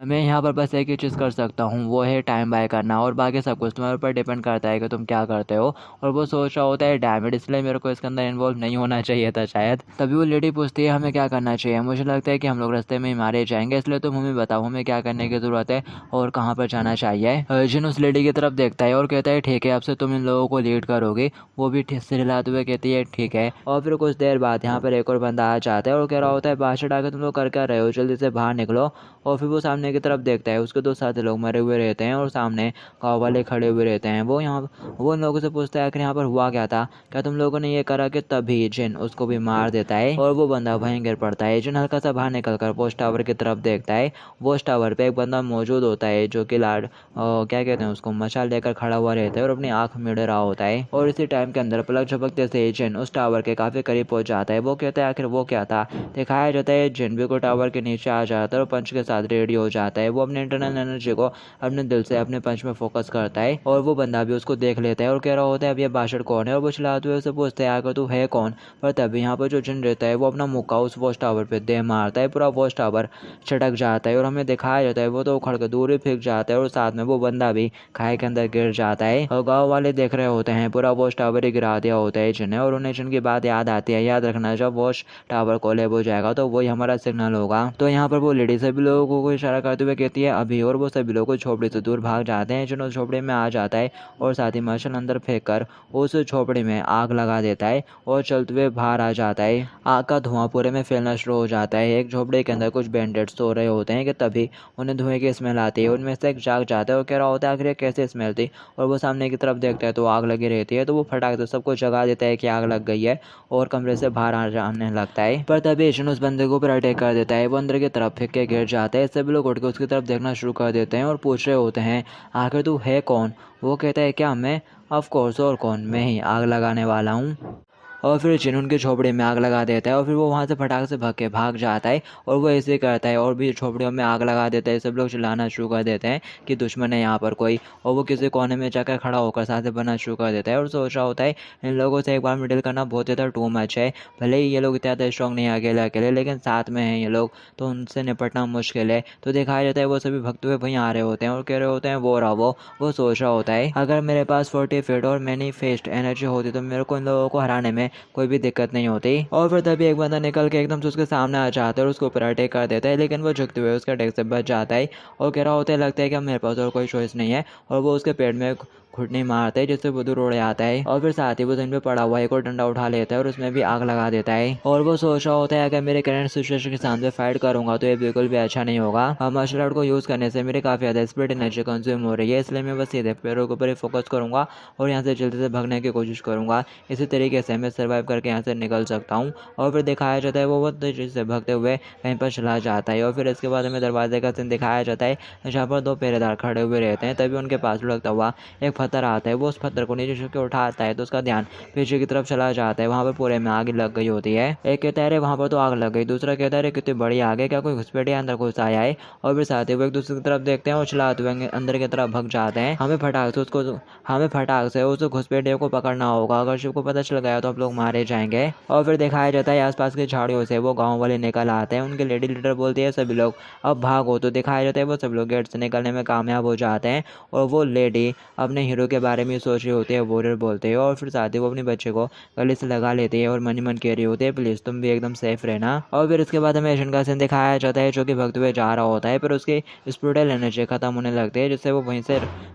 मैं यहाँ पर बस एक ही चीज़ कर सकता हूँ, वो है टाइम बाय करना, और बाकी सब कुछ तुम्हारे ऊपर डिपेंड करता है कि तुम क्या करते हो। और वो सोच रहा होता है डैम इट, इसलिए मेरे को इसके अंदर इन्वॉल्व नहीं होना चाहिए था शायद। तभी वो लेडी पूछती है हमें क्या करना चाहिए। मुझे लगता है कि हम लोग रास्ते में ही मारे जाएंगे, इसलिए तुम हमें बताओ हमें क्या करने की ज़रूरत है और कहाँ पर जाना चाहिए। अर्जुन उस लेडी की तरफ देखता है और कहता है ठीक है, अब से तुम इन लोगों को लीड करोगे। वो भी ठीक से हिलाते हुए कहती है ठीक है। और फिर कुछ देर बाद यहाँ पर एक और बंदा आ जाता है और कह रहा होता है बादशाह आके तुम लोग कर क्या रहे हो, जल्दी से बाहर निकलो। और फिर वो सामने की तरफ देखता है, उसके दो साथी लोग मरे हुए रहते हैं और सामने गाँव वाले खड़े हुए रहते हैं। वो उन लोगों से पूछता है आखिर यहाँ पर हुआ क्या था, क्या तुम लोगों ने ये करा। कि तभी जिन उसको भी मार देता है और वो बंदा वहीं गिर पड़ता है। जिन हल्का सा बाहर निकल कर वॉच टावर की तरफ देखता है। वॉच टावर पे एक बंदा मौजूद होता है जो कि क्या कहते हैं उसको, मशाल लेकर खड़ा हुआ रहता है और अपनी आंख मिड़ रहा होता है। और इसी टाइम के अंदर पलक झपकते से जिन उस टावर के काफी करीब पहुंच जाता है। वो कहता है आखिर वो क्या था। दिखाया जाता है जिन भी को टावर के नीचे आ जाता है और पंच के साथ रेडी हो जाता है। वो अपने इंटरनल एनर्जी को अपने दिल से अपने पंच में फोकस करता है और वो बंदा भी उसको देख लेता है और कह रहा होता है अब ये बादशाह कौन है। और वो चिल्लाते हुए उसे पूछते हैं आकर तू है कौन। पर तभी यहाँ पर जो जिन रहता है वो अपना मुक्का उस वॉच टावर पे दे मारता है। पूरा वॉच टावर चटक जाता है और हमें दिखाया जाता है वो तो उखड़ के दूर ही फेंक जाता है और साथ में वो बंदा भी खाई के अंदर गिर जाता है। और गाँव वाले देख रहे होते हैं पूरा वॉच टावर ही गिरा दिया होता है जिन्हें। और उन्हें जिनकी बात याद आती है, याद रखना जब वॉच टावर कोलैप हो जाएगा तो वही हमारा सिग्नल होगा। तो यहाँ पर वो लेडी सभी लोगों को इशारा करते हुए कहती है अभी, और वो सभी लोग झोपड़ी से दूर भाग जाते हैं। जिन उस झोपड़ी में आ जाता है और साथ ही मशाल अंदर फेंक कर उस झोपड़ी में आग लगा देता है और चलते हुए बाहर आ जाता है। आग का धुआं पूरे में फैलना शुरू हो जाता है। एक झोपड़ी के अंदर कुछ बैंडेड सो रहे होते हैं कि तभी उन्हें धुएं की स्मेल आती है। उनमें से एक जाग जाता है और कह रहा होता है आखिर कैसे स्मेल थी। और वो सामने की तरफ देखता है तो आग लगी रहती है। तो वो फटाक से सबको जगा देता है कि आग लग गई है और कमरे से बाहर आ जाने लगता है। पर तभी एशियन उस बंदे को ऊपर अटैक कर देता है। वो अंदर की तरफ फेंक के गिर जाता है। सभी लोग उठ के उसकी तरफ देखना शुरू कर देते हैं और पूछ रहे होते हैं आखिर तू है कौन। वो कहता है क्या मैं, ऑफ कोर्स और कौन, मैं ही आग लगाने वाला हूँ। और फिर जिन उनके झोपड़ी में आग लगा देता है और फिर वो वहाँ से फटाक से भाग जाता है। और वो ऐसे करता है और भी झोपड़ियों में आग लगा देता है। सब लोग चिल्लाना शुरू कर देते हैं कि दुश्मन है यहाँ पर कोई। और वो किसी कोने में जाकर खड़ा होकर सांसें भरना शुरू कर देता है और सोच रहा होता है इन लोगों से एक बार मिडिल करना बहुत ज़्यादा टू मच है। भले ही ये लोग इतना ज़्यादा स्ट्रॉन्ग नहीं अकेले अकेले, लेकिन साथ में हैं ये लोग तो उनसे निपटना मुश्किल है। तो दिखाया जाता है वो सभी भगते हुए वहीं आ रहे होते हैं और कह रहे होते हैं वो रहा वो सोच रहा होता है अगर मेरे पास 40 फीट और मैनिफेस्ट एनर्जी होती तो मेरे को इन लोगों को हराने में कोई भी दिक्कत नहीं होती। और फिर तभी एक बंदा निकल के एकदम से उसके सामने आ जाता है और उसको ऊपर अटैक कर देता है। लेकिन वो झुकते हुए उसके अटैक से बच जाता है और कह रहा होता है लगता है कि अब मेरे पास और कोई चॉइस नहीं है। और वो उसके पेट में घुटनी मारता है जिससे वो दूर उड़ जाता है। और फिर साथ ही वो जमीन पे पड़ा हुआ एक और डंडा उठा लेता है और उसमें भी आग लगा देता है। और वो सोच रहा होता है अगर मेरे करंट सिचुएशन के सामने फाइट करूंगा तो ये बिल्कुल भी अच्छा नहीं होगा। मार्शल आर्ट को यूज़ करने से मेरे काफ़ी ज़्यादा स्पीड एनर्जी कंज्यूम हो रही है, इसलिए मैं बस सीधे पैरों के ऊपर ही फोकस करूंगा और यहाँ से जल्दी से भागने की कोशिश करूंगा। इसी तरीके से मैं सर्वाइव करके यहाँ से निकल सकता हूँ। और फिर दिखाया जाता है वो बहुत तेजी से भागते हुए कहीं पर चला जाता है। और फिर इसके बाद हमें दरवाजे का सीन दिखाया जाता है जहाँ पर दो पहरेदार खड़े हुए रहते हैं। तभी उनके पास लुढ़कता हुआ एक पत्थर आता है। वो उस पत्थर को नीचे छू के उठाता है तो उसका ध्यान पीछे की तरफ चला जाता है। वहाँ पर पूरे में आग लग गई होती है। एक कहता है अरे वहाँ पर तो आग लग गई, दूसरा कहता है अरे कितनी बड़ी आग है, क्या कोई घुसपैठ या अंदर घुस आया है। और फिर साथ ही वो एक दूसरे की तरफ देखते हैं और चलाते हुए अंदर की तरफ भाग जाते हैं। हमें फटाक से उस घुसपैठियों को पकड़ना होगा, अगर शिव को पता चल गया तो आप लोग मारे जाएंगे। और फिर दिखाया जाता है आसपास की झाड़ियों से वो गांव वाले निकल आते हैं। उनके लेडी लीडर बोलती है सभी लोग अब भागो। तो दिखाया जाता है वो सब लोग गेट से निकलने में कामयाब हो जाते हैं। और वो लेडी अपने हीरो के बारे में सोच रही होती है, वॉरियर बोलते हैं। और फिर साथ ही वो अपने बच्चे को गले से लगा लेती है और मन कह रही होती है प्लीज तुम भी एकदम सेफ रहना। और फिर इसके बाद हमें एशियन का सीन दिखाया जाता है जो कि भगते हुए जा रहा होता है, पर उसकी स्पिरिचुअल एनर्जी खत्म होने लगती है जिससे वो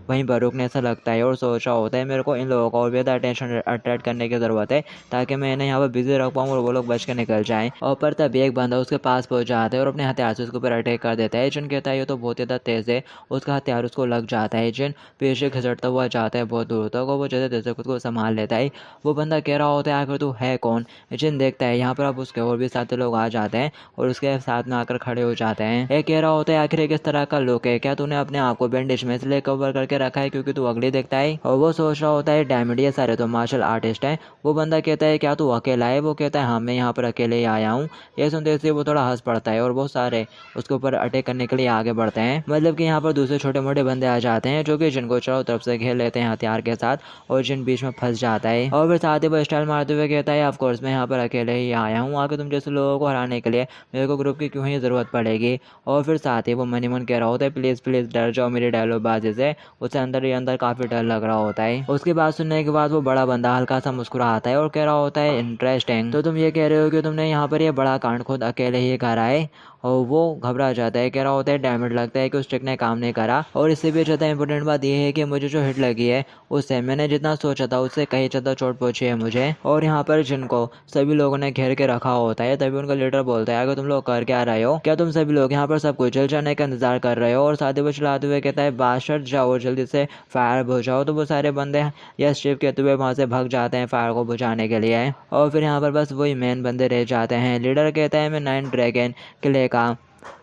वहीं पर रुकने से लगता है और सोच रहा होता है मेरे को इन लोगों को और भी ज़्यादा अटेंशन अट्रैक्ट करने की ज़रूरत है ताकि मैं इन्हें यहाँ पर बिजी रख पाऊँ और वो लोग बच के निकल जाएं। और पर तभी एक बंदा उसके पास पहुंच जाता है और अपने हथियार से उसके ऊपर अटैक कर देता है। जिन कहता है ये तो बहुत ज़्यादा तेज़ है, उसका हथियार उसको लग जाता है। जिन पीछे खिसटता हुआ जाता है बहुत दूर तक और वो जैसे तैसे खुद को संभाल लेता है। वो बंदा कह रहा होता है आखिर तू है कौन। जिन देखता है यहाँ पर अब उसके और भी साथी लोग आ जाते हैं और उसके साथ में आकर खड़े हो जाते हैं। ये कह रहा होता है आखिर ये किस तरह का लुक है, क्या तूने अपने आप को बैंडेज में इसलिए कवर करके रखा है क्योंकि तू अगली देखता है। और वो सोच रहा होता है डैमेड ये सारे तो मार्शल आर्टिस्ट हैं। वो बंदा कहता है क्या तू अकेला है। वो कहता है हाँ मैं यहाँ पर अकेले ही आया हूँ। ये सुनते से वो थोड़ा हंस पड़ता है और बहुत सारे उसके ऊपर अटैक करने के लिए आगे बढ़ते हैं। मतलब कि यहाँ पर दूसरे छोटे मोटे बंदे आ जाते हैं जो कि जिनको चारों तरफ से घेर खेल लेते हैं हथियार के साथ और जिन बीच में फंस जाता है और फिर साथ ही वो स्टाइल मारते हुए कहता है ऑफ कोर्स मैं यहाँ पर अकेले ही आया हूँ, आके तुम जैसे लोगों को हराने के लिए मेरे को ग्रुप की क्यों ही ज़रूरत पड़ेगी। और फिर साथ ही वो मन ही मन कह रहा होता है प्लीज़ प्लीज़ डर जाओ मेरी डायलॉगबाजी से। उसे अंदर ही अंदर काफ़ी डर लग रहा होता है। उसकी बात सुनने के बाद वो बड़ा बंदा हल्का सा मुस्कुराता है और कह रहा होता है इंटरेस्टिंग, तो तुम ये कह रहे हो कि तुमने यहाँ पर ये बड़ा कांड खुद अकेले ही करा है। और वो घबरा जाता है, कह रहा होता है डैमेज लगता है कि उस ट्रिक ने काम नहीं करा। और इससे भी ज़्यादा इंपॉर्टेंट बात यह है कि मुझे जो हिट लगी है उससे मैंने जितना सोचा था उससे कहीं ज़्यादा चोट पहुंची है मुझे। और यहाँ पर जिनको सभी लोगों ने घेर के रखा होता है तभी उनका लीडर बोलता है अगर तुम लोग कर क्या रहे हो, क्या तुम सभी लोग यहाँ पर सब कुछ जल जाने का इंतजार कर रहे हो। और साथ ही वो चलाते हुए कहता है बादशाह जाओ जल्दी से फायर बुझाओ। तो वो सारे बंदे यस शिव कहते हुए वहाँ से भाग जाते हैं फायर को बुझाने के लिए। और फिर यहाँ पर बस वही मेन बंदे रह जाते हैं। लीडर कहता है मैं 9 ड्रैगन किले का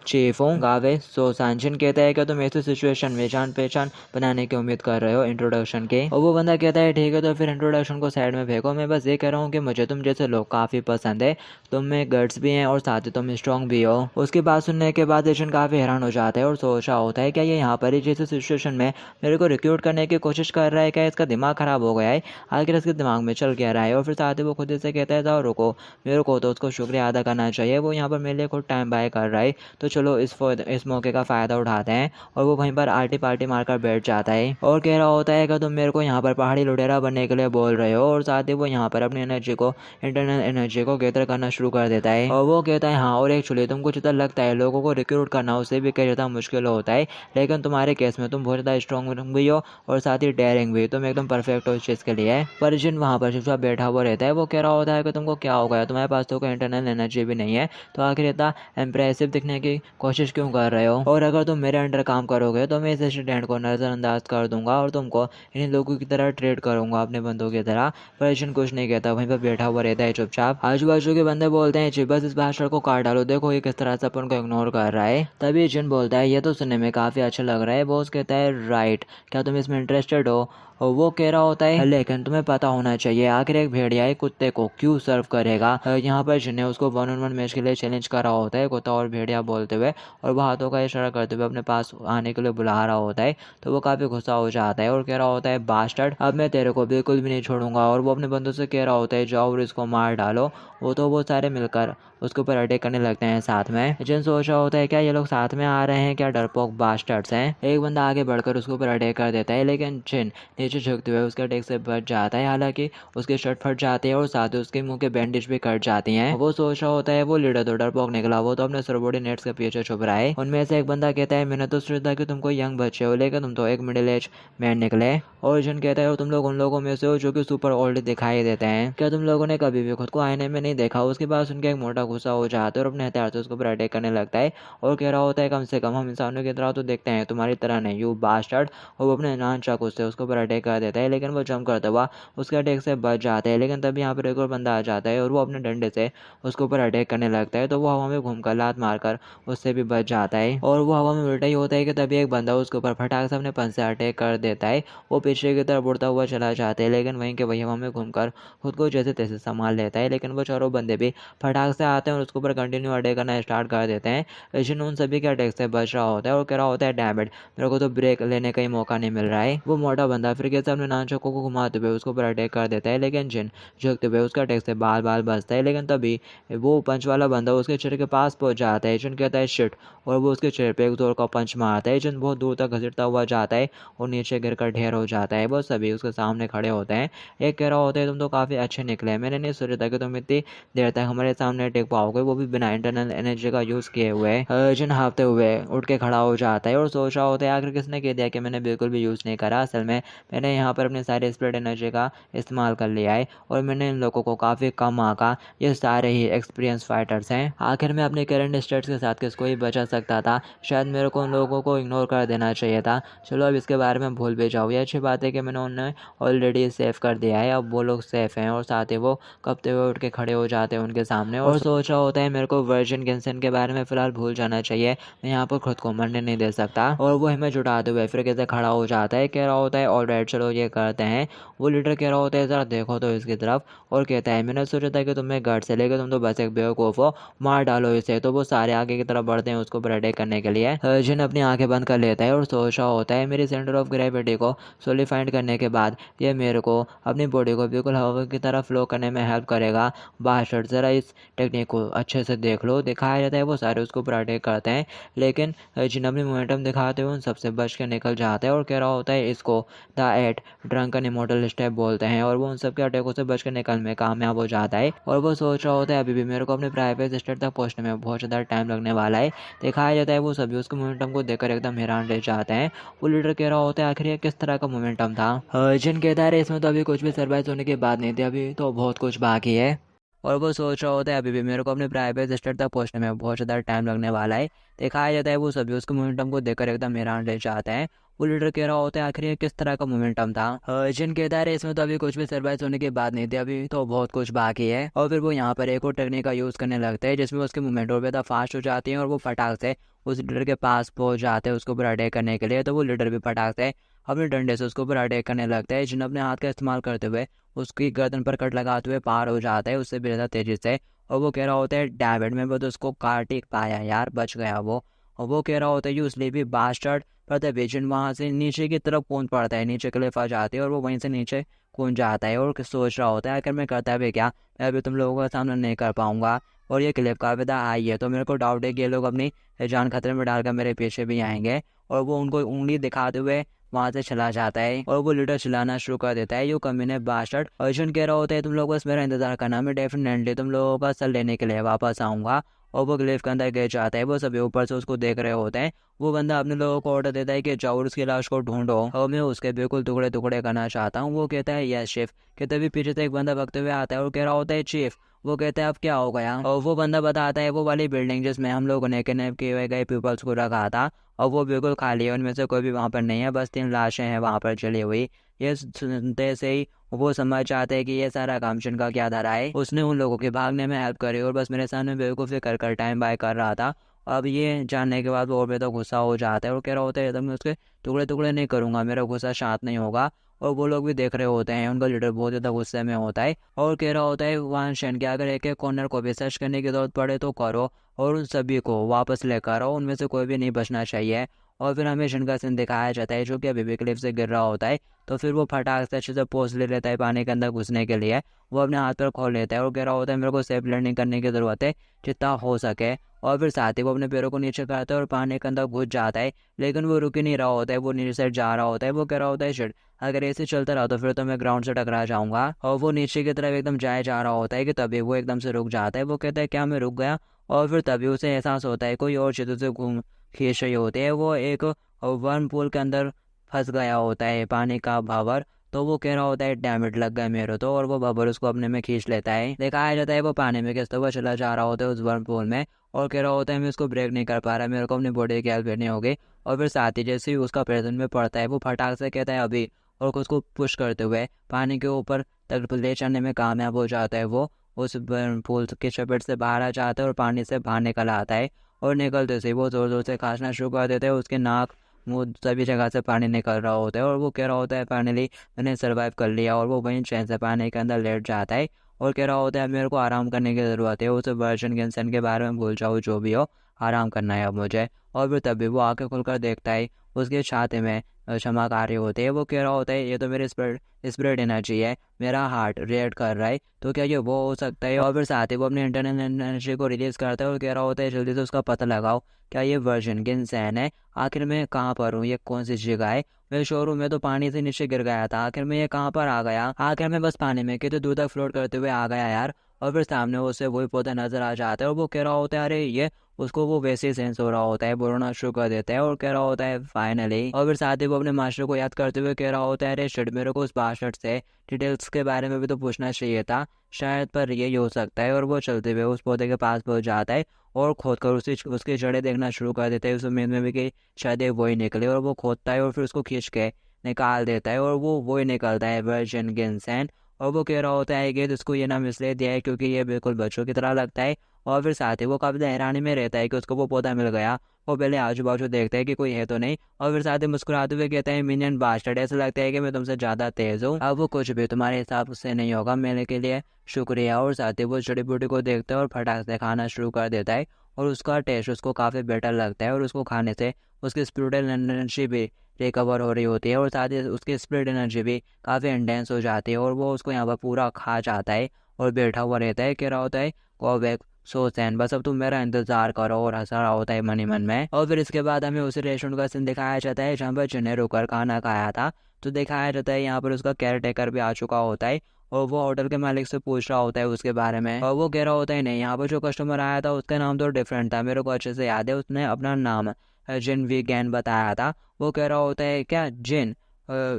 चीफ हूँ। गावे सोसांजिन कहता है कि तुम ऐसी सिचुएशन में जान पहचान बनाने की उम्मीद कर रहे हो इंट्रोडक्शन के। और वो बंदा कहता है ठीक है तो फिर इंट्रोडक्शन को साइड में फेंको, मैं बस ये कह रहा हूँ कि मुझे तुम जैसे लोग काफ़ी पसंद है, तुम में गट्स भी हैं और साथ ही तुम स्ट्रॉन्ग भी हो। उसकी बात सुनने के बाद एजेंट काफ़ी हैरान हो जाता है और सोच रहा होता है क्या ये यहाँ पर ही जैसे सिचुएशन में मेरे को रिक्रूट करने की कोशिश कर रहा है, क्या इसका दिमाग ख़राब हो गया है, आखिर इसके दिमाग में चल क्या रहा है। और फिर साथ ही वो खुद से कहता है जाओ रुको, मेरे को तो उसको शुक्रिया अदा करना चाहिए, वो यहाँ पर मेरे लिए खुद टाइम बाय कर रहा है, तो चलो इस मौके का फ़ायदा उठाते हैं। और वो वहीं पर आर्टी पार्टी मारकर बैठ जाता है और कह रहा होता है कि तुम मेरे को यहाँ पर पहाड़ी लुटेरा बनने के लिए बोल रहे हो। और साथ ही वो यहाँ पर अपनी एनर्जी को इंटरनल एनर्जी को गैदर करना शुरू कर देता है। और वो कहता है हाँ और एक्चुअली तुमको जितना लगता है लोगों को रिक्रूट करना उससे भी कई ज़्यादा मुश्किल होता है, लेकिन तुम्हारे केस में तुम बहुत ज़्यादा स्ट्रॉन्ग भी हो और साथ ही डेयरिंग भी, तुम एकदम परफेक्ट हो इस चीज़ के लिए। पर जिन वहाँ पर चुपचाप बैठा हुआ रहता है वो कह रहा होता है कि तुमको क्या हो गया, तुम्हारे पास तो कोई इंटरनल एनर्जी भी नहीं है, तो आखिर इतना इम्प्रेसिव दिखने की कोशिश क्यों कर रहे हो। और अगर तुम मेरे अंडर काम करोगे तो मैं इस स्टूडेंट को नज़रअंदाज कर दूंगा और तुमको इन लोगों की तरह ट्रीट करूंगा अपने बंदों की तरह। पर एजेंट कुछ नहीं कहता, वहीं पर बैठा हुआ रहता है चुपचाप। आजू बाजू के बंदे बोलते हैं बस इस भाषण को काट डालो, देखो ये किस तरह से अपन को इग्नोर कर रहा है। तभी एजेंट बोलता है ये तो सुनने में काफ़ी अच्छा लग रहा है। बॉस कहता है राइट, क्या तुम इसमें इंटरेस्टेड हो। और वो कह रहा होता है लेकिन तुम्हें पता होना चाहिए आखिर एक भेड़िया एक कुत्ते को क्यों सर्व करेगा। यहाँ पर जिन्हें उसको 1-on-1 मैच के लिए चैलेंज कर रहा होता है कुत्ता और भेड़िया बोलते हुए, और वो हाथों का इशारा करते हुए अपने पास आने के लिए बुला रहा होता है। तो वो काफ़ी गुस्सा हो जाता है और कह रहा होता है बास्टर्ड अब मैं तेरे को बिल्कुल भी नहीं छोड़ूंगा। और वो अपने बंदों से कह रहा होता है जाओ और इसको मार डालो। वो सारे मिलकर उसके ऊपर अटैक करने लगते हैं साथ में। एजेंट सोच रहा होता है क्या ये लोग साथ में आ रहे हैं, क्या डरपोक बास्टर्ड्स हैं। एक बंदा आगे बढ़कर उसके ऊपर अटैक कर देता है लेकिन जिन नीचे झुकते हुए उसके अटैक से बच जाता है, हालांकि उसके शर्ट फट जाती है और साथ ही उसके मुंह के बैंडेज भी कट जाती हैं। वो सोच रहा होता है वो लीडर तो डरपोक निकला, वो तो अपने सबॉर्डिनेट्स के पीछे छुप रहा है। उनमें से एक बंदा कहता है मैंने तो सोचा था कि तुमको यंग बच्चे हो लेकिन तुम तो एक मिडिल एज मैन निकले। और जिन कहता है तुम लोग उन लोगों में से हो जो कि सुपर ओल्ड दिखाई देते हैं, क्या तुम लोगों ने कभी भी खुद को आईने में नहीं देखा। उसके बाद सुनकर एक मोटा गुस्सा हो जाता है और अपने हथियार से उसके ऊपर अटैक करने लगता है और कह रहा होता है कम से कम हम इंसानों की तरह तो देखते हैं, तुम्हारी तरह नहीं यू बास्टर्ड। और वो अपने नान चाकू से उसके ऊपर अटैक कर देता है लेकिन वो जंप करता हुआ उसके अटैक से बच जाता है। लेकिन तभी यहाँ पर एक और बंदा आ जाता है और वो अपने डंडे से उसके ऊपर अटैक करने लगता है, तो वो हवा में घूमकर लात मारकर उससे भी बच जाता है। और वो हवा में उल्टा ही होता है कि तभी एक बंदा उसके ऊपर फटाक से अपने पंच से अटैक कर देता है। वो पीछे की तरफ उड़ता हुआ चला जाता है लेकिन वहीं के वही हवा में घूमकर खुद को जैसे तैसे संभाल लेता है। लेकिन वो चारों बंदे भी फटाक से आते हैं और उसके ऊपर कंटिन्यू अटैक करना स्टार्ट कर देते हैं। एशियन उन सभी के अटैक से बच रहा होता है और कह रहा होता है डैम इट, मेरे को तो ब्रेक लेने का ही मौका नहीं मिल रहा है। वो मोटा बंदा फिर कैसे अपने नान चाकू को घुमाते हुए उसके ऊपर अटैक कर देता है लेकिन जिन झुकते हुए उसका अटैक से बाल बाल बचता है। लेकिन तभी वो पंच वाला बंदा उसके चेहरे के पास पहुंच जाता है। जिन कहता है शिट, और वो उसके चेहरे पे एक जोर का पंच मारता है। जिन बहुत दूर तक घसीटता हुआ जाता है और नीचे गिरकर ढेर हो जाता है। वो सभी उसके सामने खड़े होते हैं। एक कह रहा होता है तुम तो काफ़ी अच्छे निकले, मैंने नहीं सोचा था कि तुम इतनी देर तक हमारे सामने टिक पाओगे, वो भी बिना इंटरनल एनर्जी का यूज़ किए हुए। जिन हाँफते हुए उठ के खड़ा हो जाता है और सोच रहा होता है आखिर किसने कह दिया कि मैंने बिल्कुल भी यूज़ नहीं करा। असल में मैंने यहाँ पर अपनी सारी स्प्लिट एनर्जी का इस्तेमाल कर लिया है और मैंने इन लोगों को काफ़ी कम आंका। ये सारे ही एक्सपीरियंस फाइटर्स हैं। आखिर मैं अपने करंट स्टेट्स के साथ किसको ही बचा सकता था, शायद मेरे को उन लोगों को इग्नोर कर देना चाहिए था। चलो अब इसके बारे में भूल भी जाओ, ये अच्छी बात है कि मैंने उन्हें ऑलरेडी सेव कर दिया है, अब वो लोग सेफ हैं। और साथ ही वो कपते हुए उठ के खड़े हो जाते हैं उनके सामने और सोच रहा होता है मेरे को वर्जिन गिंसन के बारे में फ़िलहाल भूल जाना चाहिए, मैं यहाँ पर खुद को मरने नहीं दे सकता। और वो हिम्मत जुटाते हुए फिर कैसे खड़ा हो जाता है, कह रहा होता है ऑलराइट है चलो ये करते हैं। वो लीडर कह रहा होता है ज़रा देखो तो इसकी तरफ, और कहता है मैंने सोचा था कि तुम्हें गट से लेकर तुम तो बस एक बेवकूफ़ हो, मार डालो इसे। तो वो सारे आगे की तरफ बढ़ते हैं उसको ऊपर अटैक करने के लिए। जिन अपनी आंखें बंद कर लेता है और सोच रहा होता है मेरी सेंटर ऑफ ग्रेविटी को सोलिफाइड करने के बाद ये मेरे को अपनी बॉडी को बिल्कुल हवा की तरफ फ्लो करने में हेल्प करेगा। बास्टर्ड ज़रा इस टेक्निक को अच्छे से देख लो। दिखाया जाता है वो सारे उसको ऊपर अटैक करते हैं, लेकिन जिन अपनी मोमेंटम दिखाते हुए उन सबसे बच के निकल जाता है और कह रहा होता है इसको the eight drunken immortal step बोलते हैं। और वो उन सब के अटैकों से बच के निकलने में कामयाब हो जाता है। और वो सोच रहा होता है अभी भी मेरे को अपने प्राइवेट स्टेट तक पहुंचने में बहुत ज़्यादा टाइम लगने वाला है। दिखाया जाता है वो सभी उसके मोमेंटम को देखकर एकदम हैरान रह जाते हैं। वो लीडर कह रहा होता है आखिर ये किस तरह का मोमेंटम था। जिन कहता है इसमें तो अभी कुछ भी सरप्राइज होने की बात नहीं थी, अभी तो बहुत कुछ बाकी है। और वो सोच रहा होता है अभी भी मेरे को अपने प्राइवेट स्टेट तक पहुंचने में बहुत ज़्यादा टाइम लगने वाला है। दिखाया जाता है वो सभी उसके मोमेंटम को देखकर एकदम हैरान रह जाते हैं। वो लीडर कह रहा होता है आखिर ये किस तरह का मोमेंटम था। जिन कहता है इसमें तो अभी कुछ भी सरप्राइज होने की बात नहीं थी, अभी तो बहुत कुछ बाकी है। और फिर वो यहाँ पर एक और टेक्निक का यूज़ करने लगता है जिसमें उसके मूवमेंट और ज़्यादा फास्ट हो जाती हैं और वो फटाक से उस लीडर के पास पहुंच जाते हैं उसके ऊपर अटैक करने के लिए। तो वो लीडर भी फटाक से अपने डंडे से उसके ऊपर अटैक करने लगता है। जिन अपने हाथ का इस्तेमाल करते हुए उसकी गर्दन पर कट लगाते हुए पार हो जाता है उससे भी ज़्यादा तेज़ी से। और वो कह रहा होता है डैविड में वो तो उसको काट ही पाया यार, बच गया वो। और वो कह रहा होता है यू स्लीपी बास्टर्ड। पर द विजन वहाँ से नीचे की तरफ कूद पड़ता है, नीचे क्लिफ आ जाती है और वो वहीं से नीचे कूद जाता है और सोच रहा होता है आखिर मैं करता भी क्या, मैं अभी तुम लोगों का सामना नहीं कर पाऊंगा। और ये क्लिप का विदा आई है तो मेरे को डाउट है कि ये लोग अपनी जान खतरे में डालकर मेरे पीछे भी आएंगे। और वो उनको उंगली दिखाते हुए वहाँ से चला जाता है और वो लीडर चिल्लाना शुरू कर देता है यू कमीने बास्टर्ड। अर्जुन कह रहा होता है तुम लोग बस मेरा इंतजार करना, मैं डेफिनेटली तुम लोगों का सर लेने के लिए वापस आऊँगा। और वो ग्लिफ के अंदर गिर जाता है। वो सभी ऊपर से उसको देख रहे होते हैं। वो बंदा अपने लोगों को ऑर्डर देता है कि जाओ उसकी लाश को ढूंढो और मैं उसके बिल्कुल टुकड़े टुकड़े करना चाहता हूँ। वो कहता है यस चीफ। कि तभी पीछे से एक बंदा भगते हुए आता है और कह रहा होता है चीफ। वो कहता है अब क्या हो गया। और वो बंदा बताता है वो वाली बिल्डिंग जिसमें हम लोगों ने किडनैप किए गए पीपल्स को रखा था और वो बिल्कुल खाली है, उनमें से कोई भी वहाँ पर नहीं है, बस 3 लाशें हैं वहाँ पर जली हुई। ये सुनते से ही वो समझ जाते हैं कि ये सारा काम जिनका क्या धरा है। उसने उन लोगों के भागने में हेल्प करी और बस मेरे सामने बेवकूफ़ी कर कर टाइम बाय कर रहा था। अब ये जानने के बाद वो और भी तो गुस्सा हो जाता है और कह रहा होता है मैं उसके टुकड़े टुकड़े नहीं करूँगा, मेरा गुस्सा शांत नहीं होगा। और वो लोग भी देख रहे होते हैं, उनका लीडर बहुत ज़्यादा गुस्से में होता है और कह रहा होता है वान शेन कि अगर एक एक कॉर्नर को भी सर्च करने की जरूरत पड़े तो करो और उन सभी को वापस लेकर आओ, उनमें से कोई भी नहीं बचना चाहिए। और फिर हमें शन का सीन दिखाया जाता है जो कि अभी भी क्लिफ से गिर रहा होता है। तो फिर वो फटाक से अच्छे से पोज ले लेता है पानी के अंदर घुसने के लिए। वो अपने हाथ पर खोल लेता है और कह रहा होता है मेरे को सेफ लैंडिंग करने की ज़रूरत है जितना हो सके। और फिर साथ ही वो अपने पैरों को नीचे करता है और पानी के अंदर घुस जाता है, लेकिन वो रुक ही नहीं रहा होता है, वो नीचे से जा रहा होता है। वो कह रहा होता है शिट, अगर ऐसे चलता रहा तो फिर तो मैं ग्राउंड से टकरा जाऊंगा। और वो नीचे की तरफ एकदम जा रहा होता है कि तभी वो एकदम से रुक जाता है। वो कहता है क्या मैं रुक गया। और फिर तभी उसे एहसास होता है कोई और चीज़ों से घूम खींच रही होती है। वो एक वर्म पूल के अंदर फंस गया होता है, पानी का भंवर। तो वो कह रहा होता है डैमेज लग गया मेरे तो, और वो भंवर उसको अपने में खींच लेता है। दिखाया जाता है वो पानी में घिसता हुआ चला जा रहा होता है उस वर्म पूल में और कह रहा होता है मैं उसको ब्रेक नहीं कर पा रहा, मेरे को अपनी बॉडी की हेल्प लेनी होगी। और फिर साथ ही जैसे ही उसका प्रेजेंट में पड़ता है वो फटाक से कहता है अभी, और उसको पुश करते हुए पानी के ऊपर तक ले चलने में कामयाब हो जाता है। वो उस पूल के चपेट से बाहर आ जाता है और पानी से बाहर निकल आता है। और निकलते से वो ज़ोर ज़ोर से खांसना शुरू कर देते हैं, उसके नाक मुँह सभी जगह से पानी निकल रहा होता है। और वो कह रहा होता है फाइनली मैंने सर्वाइव कर लिया। और वो वहीं चैन से पानी के अंदर लेट जाता है और कह रहा होता है मेरे को आराम करने की ज़रूरत है, उस वर्जन के इंसान के बारे में भूल जाओ जो भी हो, आराम करना है अब मुझे। और फिर तभी वो आंखें खुलकर देखता है उसके छाते में चमक आ रही होती है। वो कह रहा होता है ये तो मेरी स्पिरिट एनर्जी है, मेरा हार्ट रिएक्ट कर रहा है, तो क्या ये वो हो सकता है। और फिर साथ ही वो अपनी इंटरनल एनर्जी को रिलीज करता है और कह रहा होता है जल्दी से उसका पता लगाओ, क्या ये वर्जन के इंसान है, आखिर मैं कहाँ पर हूँ, ये कौन सी जगह है, मैं शोरूम में तो पानी से नीचे गिर गया था, आखिर मैं ये कहाँ पर आ गया, आखिर मैं बस पानी में कितने दूर तक फ्लोट करते हुए आ गया यार। और फिर सामने उसे वही पौधा नजर आ जाता है और वो कह रहा होता है अरे ये, उसको वो वैसे ही सेंस हो रहा होता है, बोलना शुरू कर देता है और कह रहा होता है फाइनली। और फिर साथ ही वो अपने मास्टर को याद करते हुए कह रहा होता है अरे शिट, मेरे को उस बास्टर्ड से डिटेल्स के बारे में भी तो पूछना चाहिए था, शायद पर यही हो सकता है। और वो चलते हुए उस पौधे के पास पहुंच जाता है और खोद कर उसकी जड़ें देखना शुरू कर देता है, उस उम्मीद में भी कि शायद ये वही निकले। और वो खोदता है और फिर उसको खींच के निकाल देता है और वो वही निकलता है वर्जन गिनसेन। और वो कह रहा होता है कि उसको ये नाम इसलिए दिया है क्योंकि ये बिल्कुल बच्चों की तरह लगता है और फिर साथ ही वो काफ़ी हैरानी में रहता है कि उसको वो पौधा मिल गया। वो पहले आजू बाजू देखता है कि कोई है तो नहीं, और फिर साथ ही मुस्कुराते हुए कहता है मिनियन बास्टर्ड, ऐसा लगता है कि मैं तुमसे ज़्यादा तेज़ हूँ, अब वो कुछ भी तुम्हारे हिसाब से नहीं होगा, मेरे के लिए शुक्रिया। और साथ ही वो जड़ी बूटी को देखता है और फटाक से खाना शुरू कर देता है, और उसका टेस्ट उसको काफ़ी बेटर लगता है, और उसको खाने से उसकी स्पिरिचुअल एनर्जी भी रिकवर हो रही होती है, और साथ ही उसकी स्पिरिट एनर्जी भी काफ़ी इंटेंस हो जाती है, और वो उसको यहाँ पर पूरा खा जाता है और बैठा हुआ रहता है, कह रहा होता है गो बैक सो सैन, बस अब तुम मेरा इंतजार करो, और हंस रहा होता है मन ही मन में। और फिर इसके बाद हमें उसी रेस्टोरेंट का सीन दिखाया जाता है जहाँ पर जिन्हें रुककर खाना खाया था। तो दिखाया जाता है यहाँ पर उसका केयर टेकर भी आ चुका होता है, और वो होटल के मालिक से पूछ रहा होता है उसके बारे में, और वो कह रहा होता है नहीं, यहाँ पर जो कस्टमर आया था उसका नाम तो डिफरेंट था, मेरे को अच्छे से याद है, उसने अपना नाम जिन वीगैन बताया था। वो कह रहा होता है क्या जिन,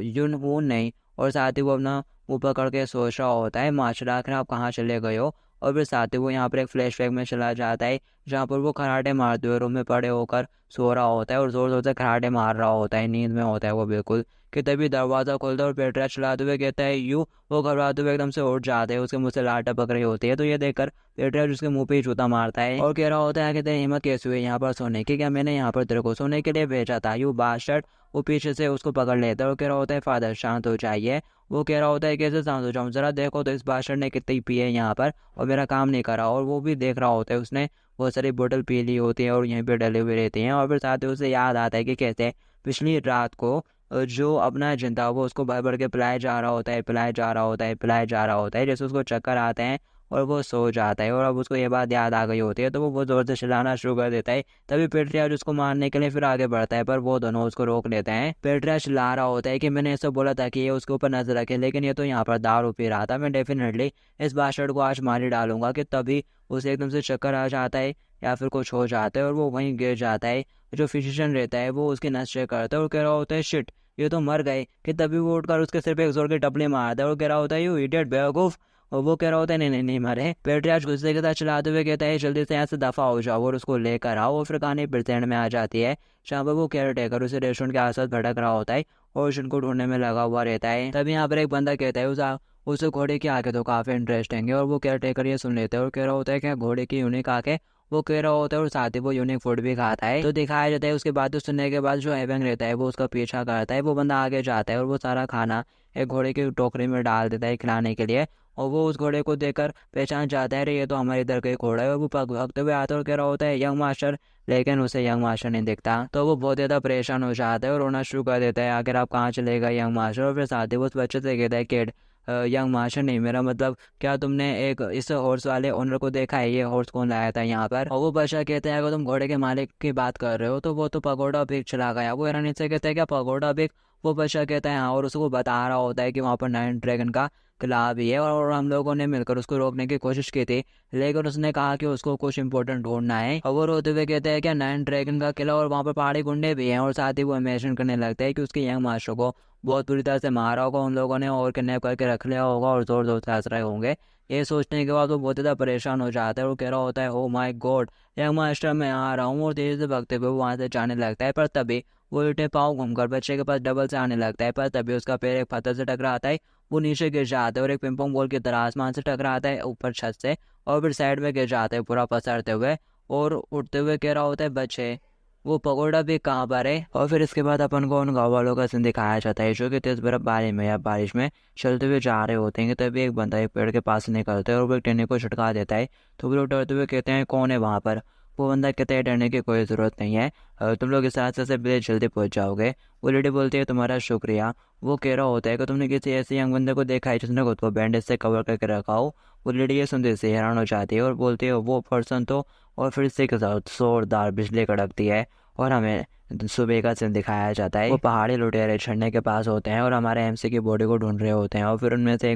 यून हूँ नहीं, और साथ ही वो अपना मुँह पकड़ के सोच रहा होता है माशरा आखिर आप कहाँ चले गए हो। और फिर साथ ही वो यहाँ पर एक फ्लैशबैक में चला जाता है जहाँ पर वो खराटे मारते हुए रूम में पड़े होकर सो रहा होता है, और ज़ोर ज़ोर से खराटे मार रहा होता है, नींद में होता है वो बिल्कुल, कि तभी दरवाज़ा खोलता है और पेट्रा चलाते हुए कहता है यू। वो घबराते हुए एकदम से उठ जाते हैं, उसके मुँह से लार टपक रही होती है, तो ये देखकर पेट्रा उसके मुंह पे ही जूता मारता है और कह रहा होता है कि तेरी हिम्मत कैसे हुई यहाँ पर सोने की, क्या मैंने यहाँ पर तेरे को सोने के लिए भेजा था, यू बास्टर्ड। वो पीछे से उसको पकड़ लेता है और कह रहा होता है फादर शांत हो जाइए। वो कह रहा होता है कैसे शांत हो जाऊँ, जरा देखो तो इस बास्टर्ड ने कितनी पी है यहाँ पर, और मेरा काम नहीं करा। और वो भी देख रहा होता है उसने बहुत सारी बोतल पी ली होती है और यहीं पे डले हुए रहते हैं, और फिर साथ ही उसे याद आता है कि कैसे पिछली रात को जो अपना जिंदा वो उसको भर भर के पिलाया जा रहा होता है, पिलाया जा रहा होता है, पिलाया जा रहा होता है, जैसे उसको चक्कर आते हैं और वो सो जाता है। और अब उसको ये बात याद आ गई होती है, तो वो बहुत ज़ोर से चिल्लाना शुरू कर देता है। तभी पेट्रियार्च उसको मारने के लिए फिर आगे बढ़ता है, पर वो दोनों उसको रोक लेते हैं। पेट्रियार्च चिल्ला रहा होता है कि मैंने ऐसा बोला था कि ये उसके ऊपर नजर रखे, लेकिन ये तो यहाँ पर दारू पी रहा था, मैं डेफिनेटली इस बास्टर्ड को आज मार ही डालूंगा। कि तभी उसे एकदम से चक्कर आ जाता है या फिर कुछ हो जाता है और वो वहीं गिर जाता है। जो फिजिशियन रहता है वो उसकी नस चेक करता है और कह रहा होता है शिट ये तो मर गए। कि तभी वो उठकर उसके सिर पे एक जोर के टपली मारता है और कह रहा होता है यू इडियट बेवकूफ। और वो कह रहा होता है नहीं नहीं नहीं मरे। पेट्रियार्च गुस्से के साथ चलाते हुए कहता है जल्दी से यहाँ से दफा हो जाओ और उसको लेकर आओ। और फिर कहानी प्रेजेंट में आ जाती है जहाँ पर वो केयर टेकर उसे रेस्टोरेंट के आसपास भटक रहा होता है और उनको ढूंढने में लगा हुआ रहता है। तभी यहाँ पर एक बंदा कहता है उसे घोड़े की आंखें तो काफी इंटरेस्टिंग है। और वो केयर टेकर ये सुन लेते हैं और कह रहा होता है कि घोड़े की यूनिक आंखें, वो कह रहा होता है और साथ ही वो यूनिक फूड भी खाता है। तो दिखाया जाता है उसके बाद तो सुनने के बाद जो एवेंग रहता है वो उसका पीछा करता है। वो बंदा आगे जाता है और वो सारा खाना एक घोड़े की टोकरी में डाल देता है खिलाने के लिए। और वो उस घोड़े को देखकर पहचान जाता है, अरे ये तो हमारे इधर का ही घोड़ा है। और वो भागते हुए आता है और कह रहा होता है यंग मास्टर, लेकिन उसे यंग मास्टर नहीं दिखता। तो वो बहुत ज़्यादा परेशान हो जाता है और रोना शुरू कर देता है, आखिर आप कहाँ चले गए यंग मास्टर। और फिर साथ ही वो उस बच्चे से कहता है किड, यंग मास्टर नहीं, मेरा मतलब क्या तुमने एक इस हॉर्स वाले ओनर को देखा है, ये हॉर्स कौन लाया था यहाँ पर। और वो बच्चा कहता है अगर तुम घोड़े के मालिक की बात कर रहे हो तो वो तो पगोडा बिग चला गया। वो हैरानी से कहता है क्या पगोडा बिग। वो बच्चा कहता है हाँ, और उसको बता रहा होता है कि वहाँ पर नाइन ड्रैगन का किला भी है और हम लोगों ने मिलकर उसको रोकने की कोशिश की थी, लेकिन उसने कहा कि उसको कुछ इंपॉर्टेंट ढूंढना है। और वो रोते हुए कहते हैं क्या नाइन ड्रैगन का किला और वहाँ पर पहाड़ी गुंडे भी हैं। और साथ ही वो इमेजिन करने लगता है कि उसके यंग मास्टर को बहुत बुरी तरह से मारा होगा उन लोगों ने और किडनैप करके रख लिया होगा और जोर जोर से हंस रहे होंगे। ये सोचने के बाद वो बहुत ज़्यादा परेशान हो जाता है और कह रहा होता है oh my God young master मैं आ रहा हूँ। और तेजी से भागते हुए वो वहाँ से जाने लगता है, पर तभी वो उल्टे पाँव घूमकर बच्चे के पास डबल से आने लगता है। पर तभी उसका पैर एक पत्थर से टकराता है, वो नीचे गिर जाता है और एक पिंग पोंग बॉल की तरह आसमान से टकराता है ऊपर छत से, और फिर साइड में गिर जाता है पूरा पसरते हुए। और उठते हुए कह रहा होता है बच्चे वो पगोडा भी कहाँ पर है। और फिर इसके बाद अपन को उन गाँव वालों का सीन दिखाया जाता है जो कि तेज बर्फबारी में या बारिश में चलते हुए जा रहे होते हैं। तभी एक बंदा एक पेड़ के पास से निकलता है और वो एक टेने को छटका देता है। तो वो लोग डरते हुए कहते हैं कौन है वहाँ पर। वो बंदा कहता है डरने की कोई ज़रूरत नहीं है, तुम लोग इस रास्ते से बेहद जल्दी पहुँच जाओगे। वो लेडी बोलती है तुम्हारा शुक्रिया। वो कह रहा होता है कि तुमने किसी ऐसे यंग बंदे को देखा है जिसने खुद को बैंडेज से कवर करके रखा हो। वो लेडी ये सुनते से हैरान हो जाती है और बोलती है वो पर्सन तो। और फिर से जोरदार बिजली कड़कती है और हमें सुबह का सीन दिखाया जाता है। वो पहाड़ी लुटेरे झरने के पास होते हैं और हमारे एमसी की बॉडी को ढूंढ रहे होते हैं। और फिर उनमें से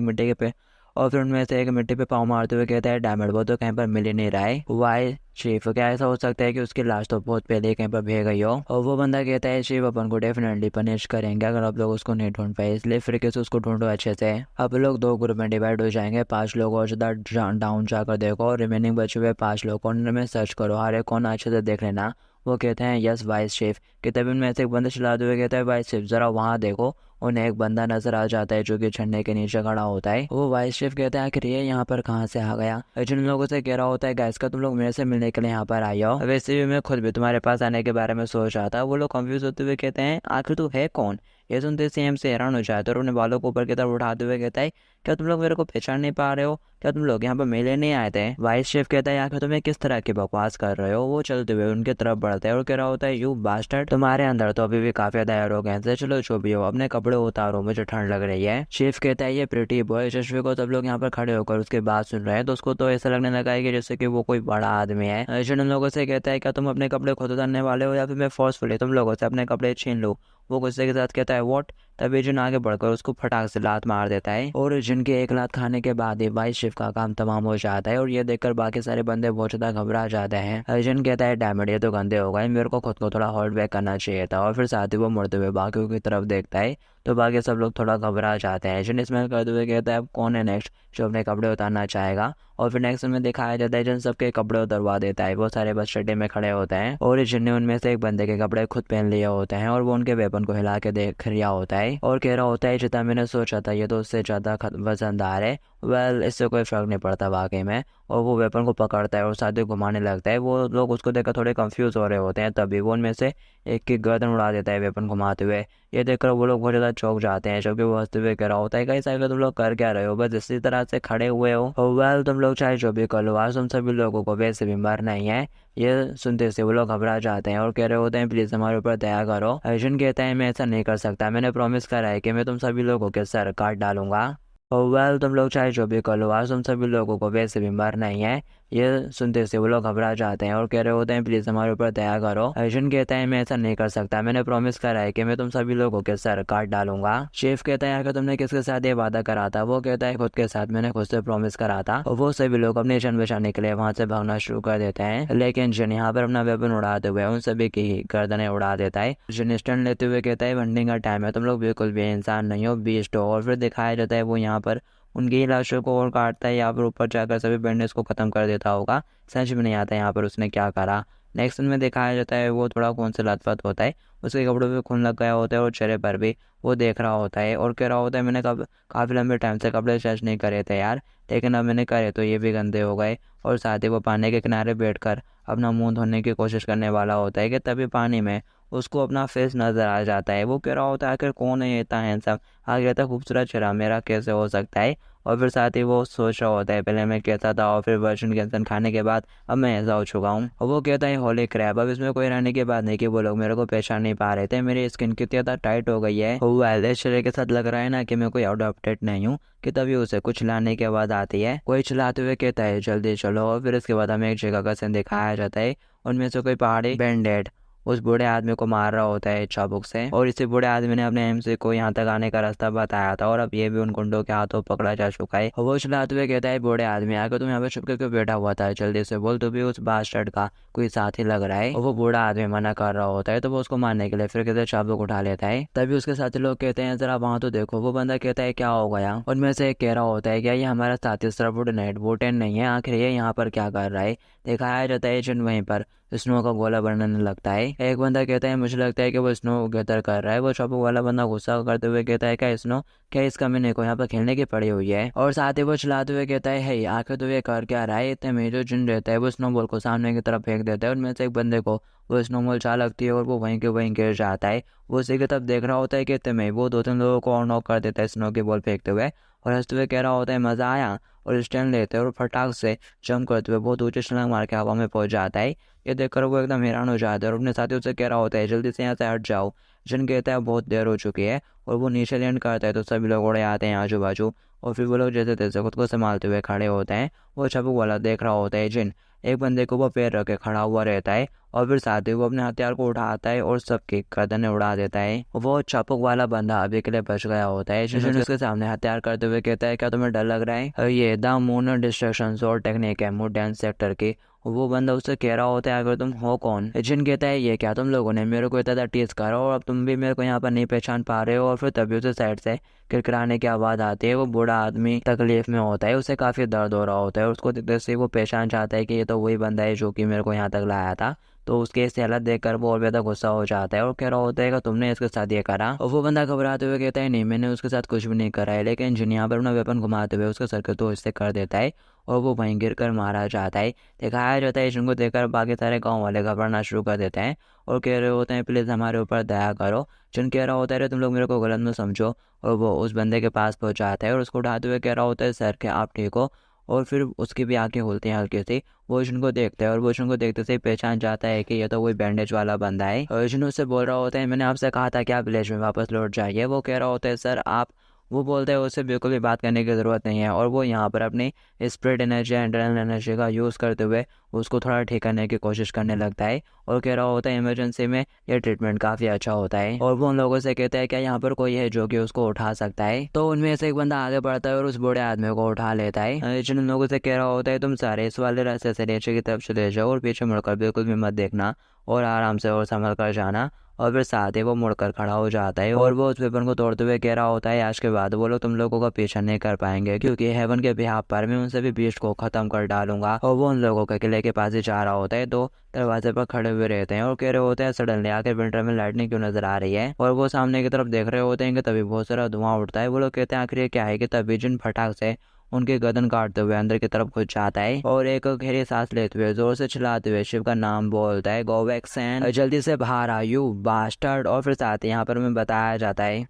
एक मिट्टी पे पाँव मारते हुए कहता है डैमेड वो तो कहीं पर मिल ही नहीं रहा है। वाई चीफ, क्या ऐसा हो सकता है कि उसकी लाश तो बहुत पहले कहीं पर भेज गई हो। और वो बंदा कहता है चीफ अपन को डेफिनेटली पनिश करेंगे अगर आप लोग उसको नहीं ढूंढ पाए, इसलिए फिर कैसे उसको ढूंढो अच्छे से। अब लोग 2 ग्रुप में डिवाइड हो जाएंगे, 5 लोग और ज़्यादा डाउन जाकर देखो और रिमेनिंग बचे हुए 5 लोग उनमें सर्च करो, हर एक कौन अच्छे से देख लेना। वो कहते हैं यस वाइस चीफ। कि तभी उनमें से एक बंदा चलाते हुए कहता है वाइस चीफ ज़रा वहाँ देखो। उन्हें एक बंदा नजर आ जाता है जो कि झंडे के नीचे खड़ा होता है। वो वाइस शेफ कहता है आखिर ये यहाँ पर कहाँ से आ गया। जिन लोगों से कह रहा होता है गाइस का तुम लोग मेरे से मिलने के लिए यहाँ पर आए हो, वैसे भी मैं खुद भी तुम्हारे पास आने के बारे में सोच रहा था। वो लोग कंफ्यूज होते हुए कहते हैं आखिर तू है कौन। ये सुनते सीएम से हैरान हो जाता है और उन्हें बालों को ऊपर की तरफ उठाते हुए कहता है क्या तुम लोग मेरे को पहचान नहीं पा रहे हो, क्या तुम लोग यहाँ पर मिलने नहीं आए थे। वाइस शेफ कहता है आखिर तुम्हें किस तरह की बकवास कर रहे हो। वो चलते हुए उनकी तरफ बढ़ता है और कह रहा होता है यू बास्टर्ड, तुम्हारे अंदर तो अभी भी काफी ज्यादा एरोगेंस है, चलो जो भी हो अपने कपड़े उतारो, मुझे ठंड लग रही है। शेफ कहता है ये प्रिटी बॉय। यशस्वी को सब लोग यहाँ पर खड़े होकर उसके बात सुन रहे हैं तो उसको तो ऐसा लगने लगा है कि जैसे कि वो कोई बड़ा आदमी है। जिन लोगों से कहता है क्या तुम अपने कपड़े खुद उतारने वाले हो या फिर मैं फोर्सफुली तुम लोगों से अपने कपड़े छीन लूं। वो गुस्से के साथ कहता है व्हाट। तभी जिन आगे बढ़कर उसको फटाक से लात मार देता है और जिन के एक लात खाने के बाद ही वाइस शेफ का काम तमाम हो जाता है। और ये देखकर बाकी सारे बंदे बहुत ज्यादा घबरा जाते हैं। अर्जुन कहता है डैमेट ये तो गंदे हो गए, मेरे को खुद को थोड़ा होल्ड बैक करना चाहिए था। और फिर साथ ही वो मुड़ते हुए बाकियों की तरफ देखता है तो बाकी सब लोग थोड़ा घबरा जाते हैं। जिन स्मेल करते हुए कहता है कौन है नेक्स्ट जो अपने कपड़े उतारना चाहेगा। और फिर नेक्स्ट में दिखाया जाता है जिन सबके कपड़े उतरवा देता है। वो सारे बस चड्डे में खड़े होते हैं और जिन ने उनमें से एक बंदे के कपड़े खुद पहन लिए होते हैं और वो उनके वेपन को हिला के देख रहा होता है और कह रहा होता है जितना मैंने सोचा था ये तो उससे ज्यादा वजनदार है। वेल इससे कोई फर्क नहीं पड़ता वाकई में। और वो वेपन को पकड़ता है और साथ ही घुमाने लगता है। वो लोग उसको देखकर थोड़े कंफ्यूज हो रहे होते हैं तभी वो उनमें से एक की गर्दन उड़ा देता है वेपन घुमाते हुए। ये देखकर वो लोग बहुत ज़्यादा चौंक जाते हैं जबकि वो हंसते हुए कह रहा होता है कई साइकिल तुम लोग कर क्या रहे हो, बस इसी तरह से खड़े हुए हो। वेल तुम लोग चाहे जो भी कर लो आज तुम सभी लोगों को वैसे भी मरना ही है। ये सुनते से वो लोग घबरा जाते हैं और कह रहे होते हैं प्लीज हमारे ऊपर दया करो। अर्जुन कहता है मैं ऐसा नहीं कर सकता, मैंने प्रॉमिस करा है कि मैं तुम सभी लोगों के सर काट डालूंगा। वेल तुम लोग चाहे जो भी कर लो आज तुम सभी लोगों को वैसे भी मरना ही है। ये सुनते से वो लोग घबरा जाते हैं और कह रहे होते हैं प्लीज हमारे ऊपर दया करो। अर्जुन कहता है मैं ऐसा नहीं कर सकता, मैंने प्रॉमिस करा है कि मैं तुम सभी लोगों के सर काट डालूंगा। शेफ कहता है कि तुमने किसके साथ ये वादा करा था। वो कहता है खुद के साथ, मैंने खुद से प्रॉमिस करा था। और वो सभी लोग अपनी जान बचाने के लिए वहां से भागना शुरू कर देते हैं लेकिन जिन यहाँ पर अपना वेपन उड़ाते हुए उन सभी की गर्दनें उड़ा देता है। जिन स्टैंड लेते हुए कहता है वनडिंग का टाइम है, तुम लोग बिल्कुल भी इंसान नहीं हो, बीस्ट हो। और फिर दिखाया जाता है वो यहाँ पर उनकी लाशों को और काटता है या फिर ऊपर जाकर सभी बैंडेज को खत्म कर देता होगा। समझ में नहीं आता यहाँ पर उसने क्या करा। नेक्स्ट में दिखाया जाता है वो थोड़ा खून से लथपथ होता है, उसके कपड़ों पे खून लग गया होता है और चेहरे पर भी। वो देख रहा होता है और कह रहा होता है मैंने काफ़ी लंबे टाइम से कपड़े चेंज नहीं करे थे यार, लेकिन अब मैंने करे तो ये भी गंदे हो गए। और साथ ही वो पानी के किनारे बैठकर अपना मुंह धोने की कोशिश करने वाला होता है कि तभी पानी में उसको अपना फेस नजर आ जाता है। वो कह रहा होता है आखिर कौन है इतना हैंडसम, आगे इतना खूबसूरत चेहरा मेरा कैसे हो सकता है। और फिर साथ ही वो सोच रहा होता है पहले मैं कैसा था और फिर वर्जिन कैंसन खाने के बाद अब मैं ऐसा हो चुका हूँ। और वो कहता है होली क्रैप, अब इसमें कोई रहने की बात नहीं कि वो लोग मेरे को पहचान नहीं पा रहे थे, मेरी स्किन कितनी ज़्यादा टाइट हो गई है। वो इस शरीर के साथ लग रहा है ना कि मैं कोई अडॉप्टेड नहीं हूँ। कि तभी उसे कुछ लाने के बाद आती है, कोई चलाते हुए कहता है जल्दी चलो। और फिर इसके बाद हमें एक जगह का सीन दिखाया जाता है, उनमें से कोई पहाड़ी बैंडेड उस बूढ़े आदमी को मार रहा होता है चाबुक से। और इसी बूढ़े आदमी ने अपने एमसी को यहाँ तक आने का रास्ता बताया था और अब ये भी उन गुंडों के हाथों पकड़ा जा चुका है। वो चलाते हुए कहता है बूढ़े आदमी आकर तुम यहाँ पे छुप के बैठा हुआ था, जल्दी से बोल, तो भी उस बास्टर्ड का कोई साथी लग रहा है। और वो बूढ़ा आदमी मना कर रहा होता है तो वो उसको मारने के लिए फिर कहते चाबुक उठा लेता है। तभी उसके साथी लोग कहते हैं जरा वहाँ तो देखो। वो बंदा कहता है क्या हो गया। उनमें से एक कह रहा होता है क्या ये हमारा साथी सरवुड वोटेन नहीं है, आखिर ये यहाँ पर क्या कर रहा है। दिखाया जाता है जिन वहीं पर स्नो का गोला बनने लगता है। एक बंदा कहता है मुझे लगता है कि वो स्नो गैदर कर रहा है। वो चाबुक वाला बंदा गुस्सा करते हुए कहता है क्या स्नो, क्या इस कमीने को यहाँ पर खेलने की पड़ी हुई है। और साथ ही वो चलाते हुए कहता है हे आखिर तो ये कर क्या रहा है। इतने में जो जिन रहता है वो स्नोबॉल को सामने की तरफ फेंक देता है। उनमें से एक बंदे को वो स्नोबॉल चाल लगती है और वो वहीं के वहीं गिर जाता है। वो उसी की तरफ देख रहा होता है कि इतने में वो 2-3 लोगों को और नॉक कर देता है स्नो की बॉल फेंकते हुए और हंसते हुए कह रहा होता है मजा आया। और स्टैंड लेते हैं और फटाक से जंप करते हुए बहुत ऊंचे छलांग मार के हवा में पहुंच जाता है। ये देखकर वो एकदम हैरान हो जाता है और अपने साथियों से कह रहा होता है जल्दी से यहाँ से हट जाओ। जिन कहता है बहुत देर हो चुकी है और वो नीचे लैंड करता है तो सभी लोग उड़े आते हैं आजू बाजू। और फिर वो लोग जैसे तैसे खुद को संभालते हुए खड़े होते हैं। वो चाबुक वाला देख रहा होता है जिन एक बंदे को वो पैर रख के खड़ा हुआ रहता है और फिर साथ ही वो अपने हथियार को उठाता है और सबकी गर्दनें उड़ा देता है। वो चाबुक वाला बंदा अभी के लिए बच गया होता है। जिन उसके सामने हथियार करते हुए कहता है क्या तुम्हें डर लग रहा है, ये द मून डिस्ट्रक्शन और टेक्निक है मूड डांस सेक्टर की। वो बंदा उससे कह रहा होता है अगर तुम हो कौन। जिन कहता है ये क्या तुम लोगों ने मेरे को इतना टीज करा और अब तुम भी मेरे को यहाँ पर नहीं पहचान पा रहे हो। और फिर तभी उसे साइड से किरकिराने की आवाज आती है। वो बूढ़ा आदमी तकलीफ में होता है, उसे काफी दर्द हो रहा होता है और उसको देखते से वो पहचान चाहता है कि ये तो वही बंदा है जो कि मेरे को यहाँ तक लाया था। तो उसकी ऐसी हालत देखकर वो और ज़्यादा गुस्सा हो जाता है और कह रहा होता है कि तुमने इसके साथ ये करा। और वो बंदा घबराते हुए कहता है नहीं, मैंने उसके साथ कुछ भी नहीं करा है। लेकिन जिन यहाँ पर अपना वेपन घुमाते हुए उसका सर के तो इससे कर देता है और वो वहीं गिर कर मारा जाता है। दिखाया जाता है जिनको देखकर बाकी सारे गाँव वाले घबराना शुरू कर देते हैं और कह रहे होते हैं प्लीज़ हमारे ऊपर दया करो। जिन कह रहा होता है तुम लोग मेरे को गलत मत समझो। और वो उस बंदे के पास पहुँच जाता है और उसको उठाते हुए कह रहा होता है सर के आप ठीक हो। और फिर उसकी भी आंखें खुलती हैं हल्की सी। वो अर्जुन को देखता है और वो अर्जुन को देखते से ही पहचान जाता है कि ये तो वही बैंडेज वाला बंदा है। अर्जुन उससे बोल रहा होता है मैंने आपसे कहा था कि आप विलेज में वापस लौट जाइए। वो कह रहा होता है सर आप, वो बोलते हैं उससे बिल्कुल भी बात करने की ज़रूरत नहीं है। और वो यहाँ पर अपनी स्प्रिट एनर्जी एंड्रेनल एनर्जी का यूज़ करते हुए उसको थोड़ा ठीक करने की कोशिश करने लगता है और कह रहा होता है इमरजेंसी में यह ट्रीटमेंट काफ़ी अच्छा होता है। और वो उन लोगों से कहता है क्या यहाँ पर कोई है जो कि उसको उठा सकता है। तो उनमें से एक बंदा आगे बढ़ता है और उस बूढ़े आदमी को उठा लेता है। जिन लोगों से कह रहा होता है तुम सारे इस वाले रास्ते से नीचे की तरफ चले जाओ और पीछे मुड़कर बिल्कुल भी मत देखना और आराम से और संभल कर जाना। और फिर साथ ही वो मुड़कर खड़ा हो जाता है और वो उस वेपन को तोड़ते हुए कह रहा होता है आज के बाद वो लोग तुम लोगों का पीछा नहीं कर पाएंगे क्योंकि हेवन के बिहाफ पर मैं उनसे भी बीस्ट को खत्म कर डालूंगा। और वो उन लोगों के किले के पास ही जा रहा होता है। तो दरवाजे पर खड़े हुए रहते हैं और कह रहे होते हैं सडनली आके विंटर में लाइटनिंग क्यों नजर आ रही है। और वो सामने की तरफ देख रहे होते हैं कि तभी बहुत सारा धुआं उठता है। वो लोग कहते हैं आखिर ये क्या है कि तभी जिन फटाक से उनके गर्दन काटते हुए अंदर की तरफ घुस जाता है और एक गहरी सांस लेते हुए जोर से चिल्लाते हुए शिव का नाम बोलता है गोवैक्सन, जल्दी से बाहर आ यू बास्टर्ड। और फिर साथ ही यहाँ पर हमें बताया जाता है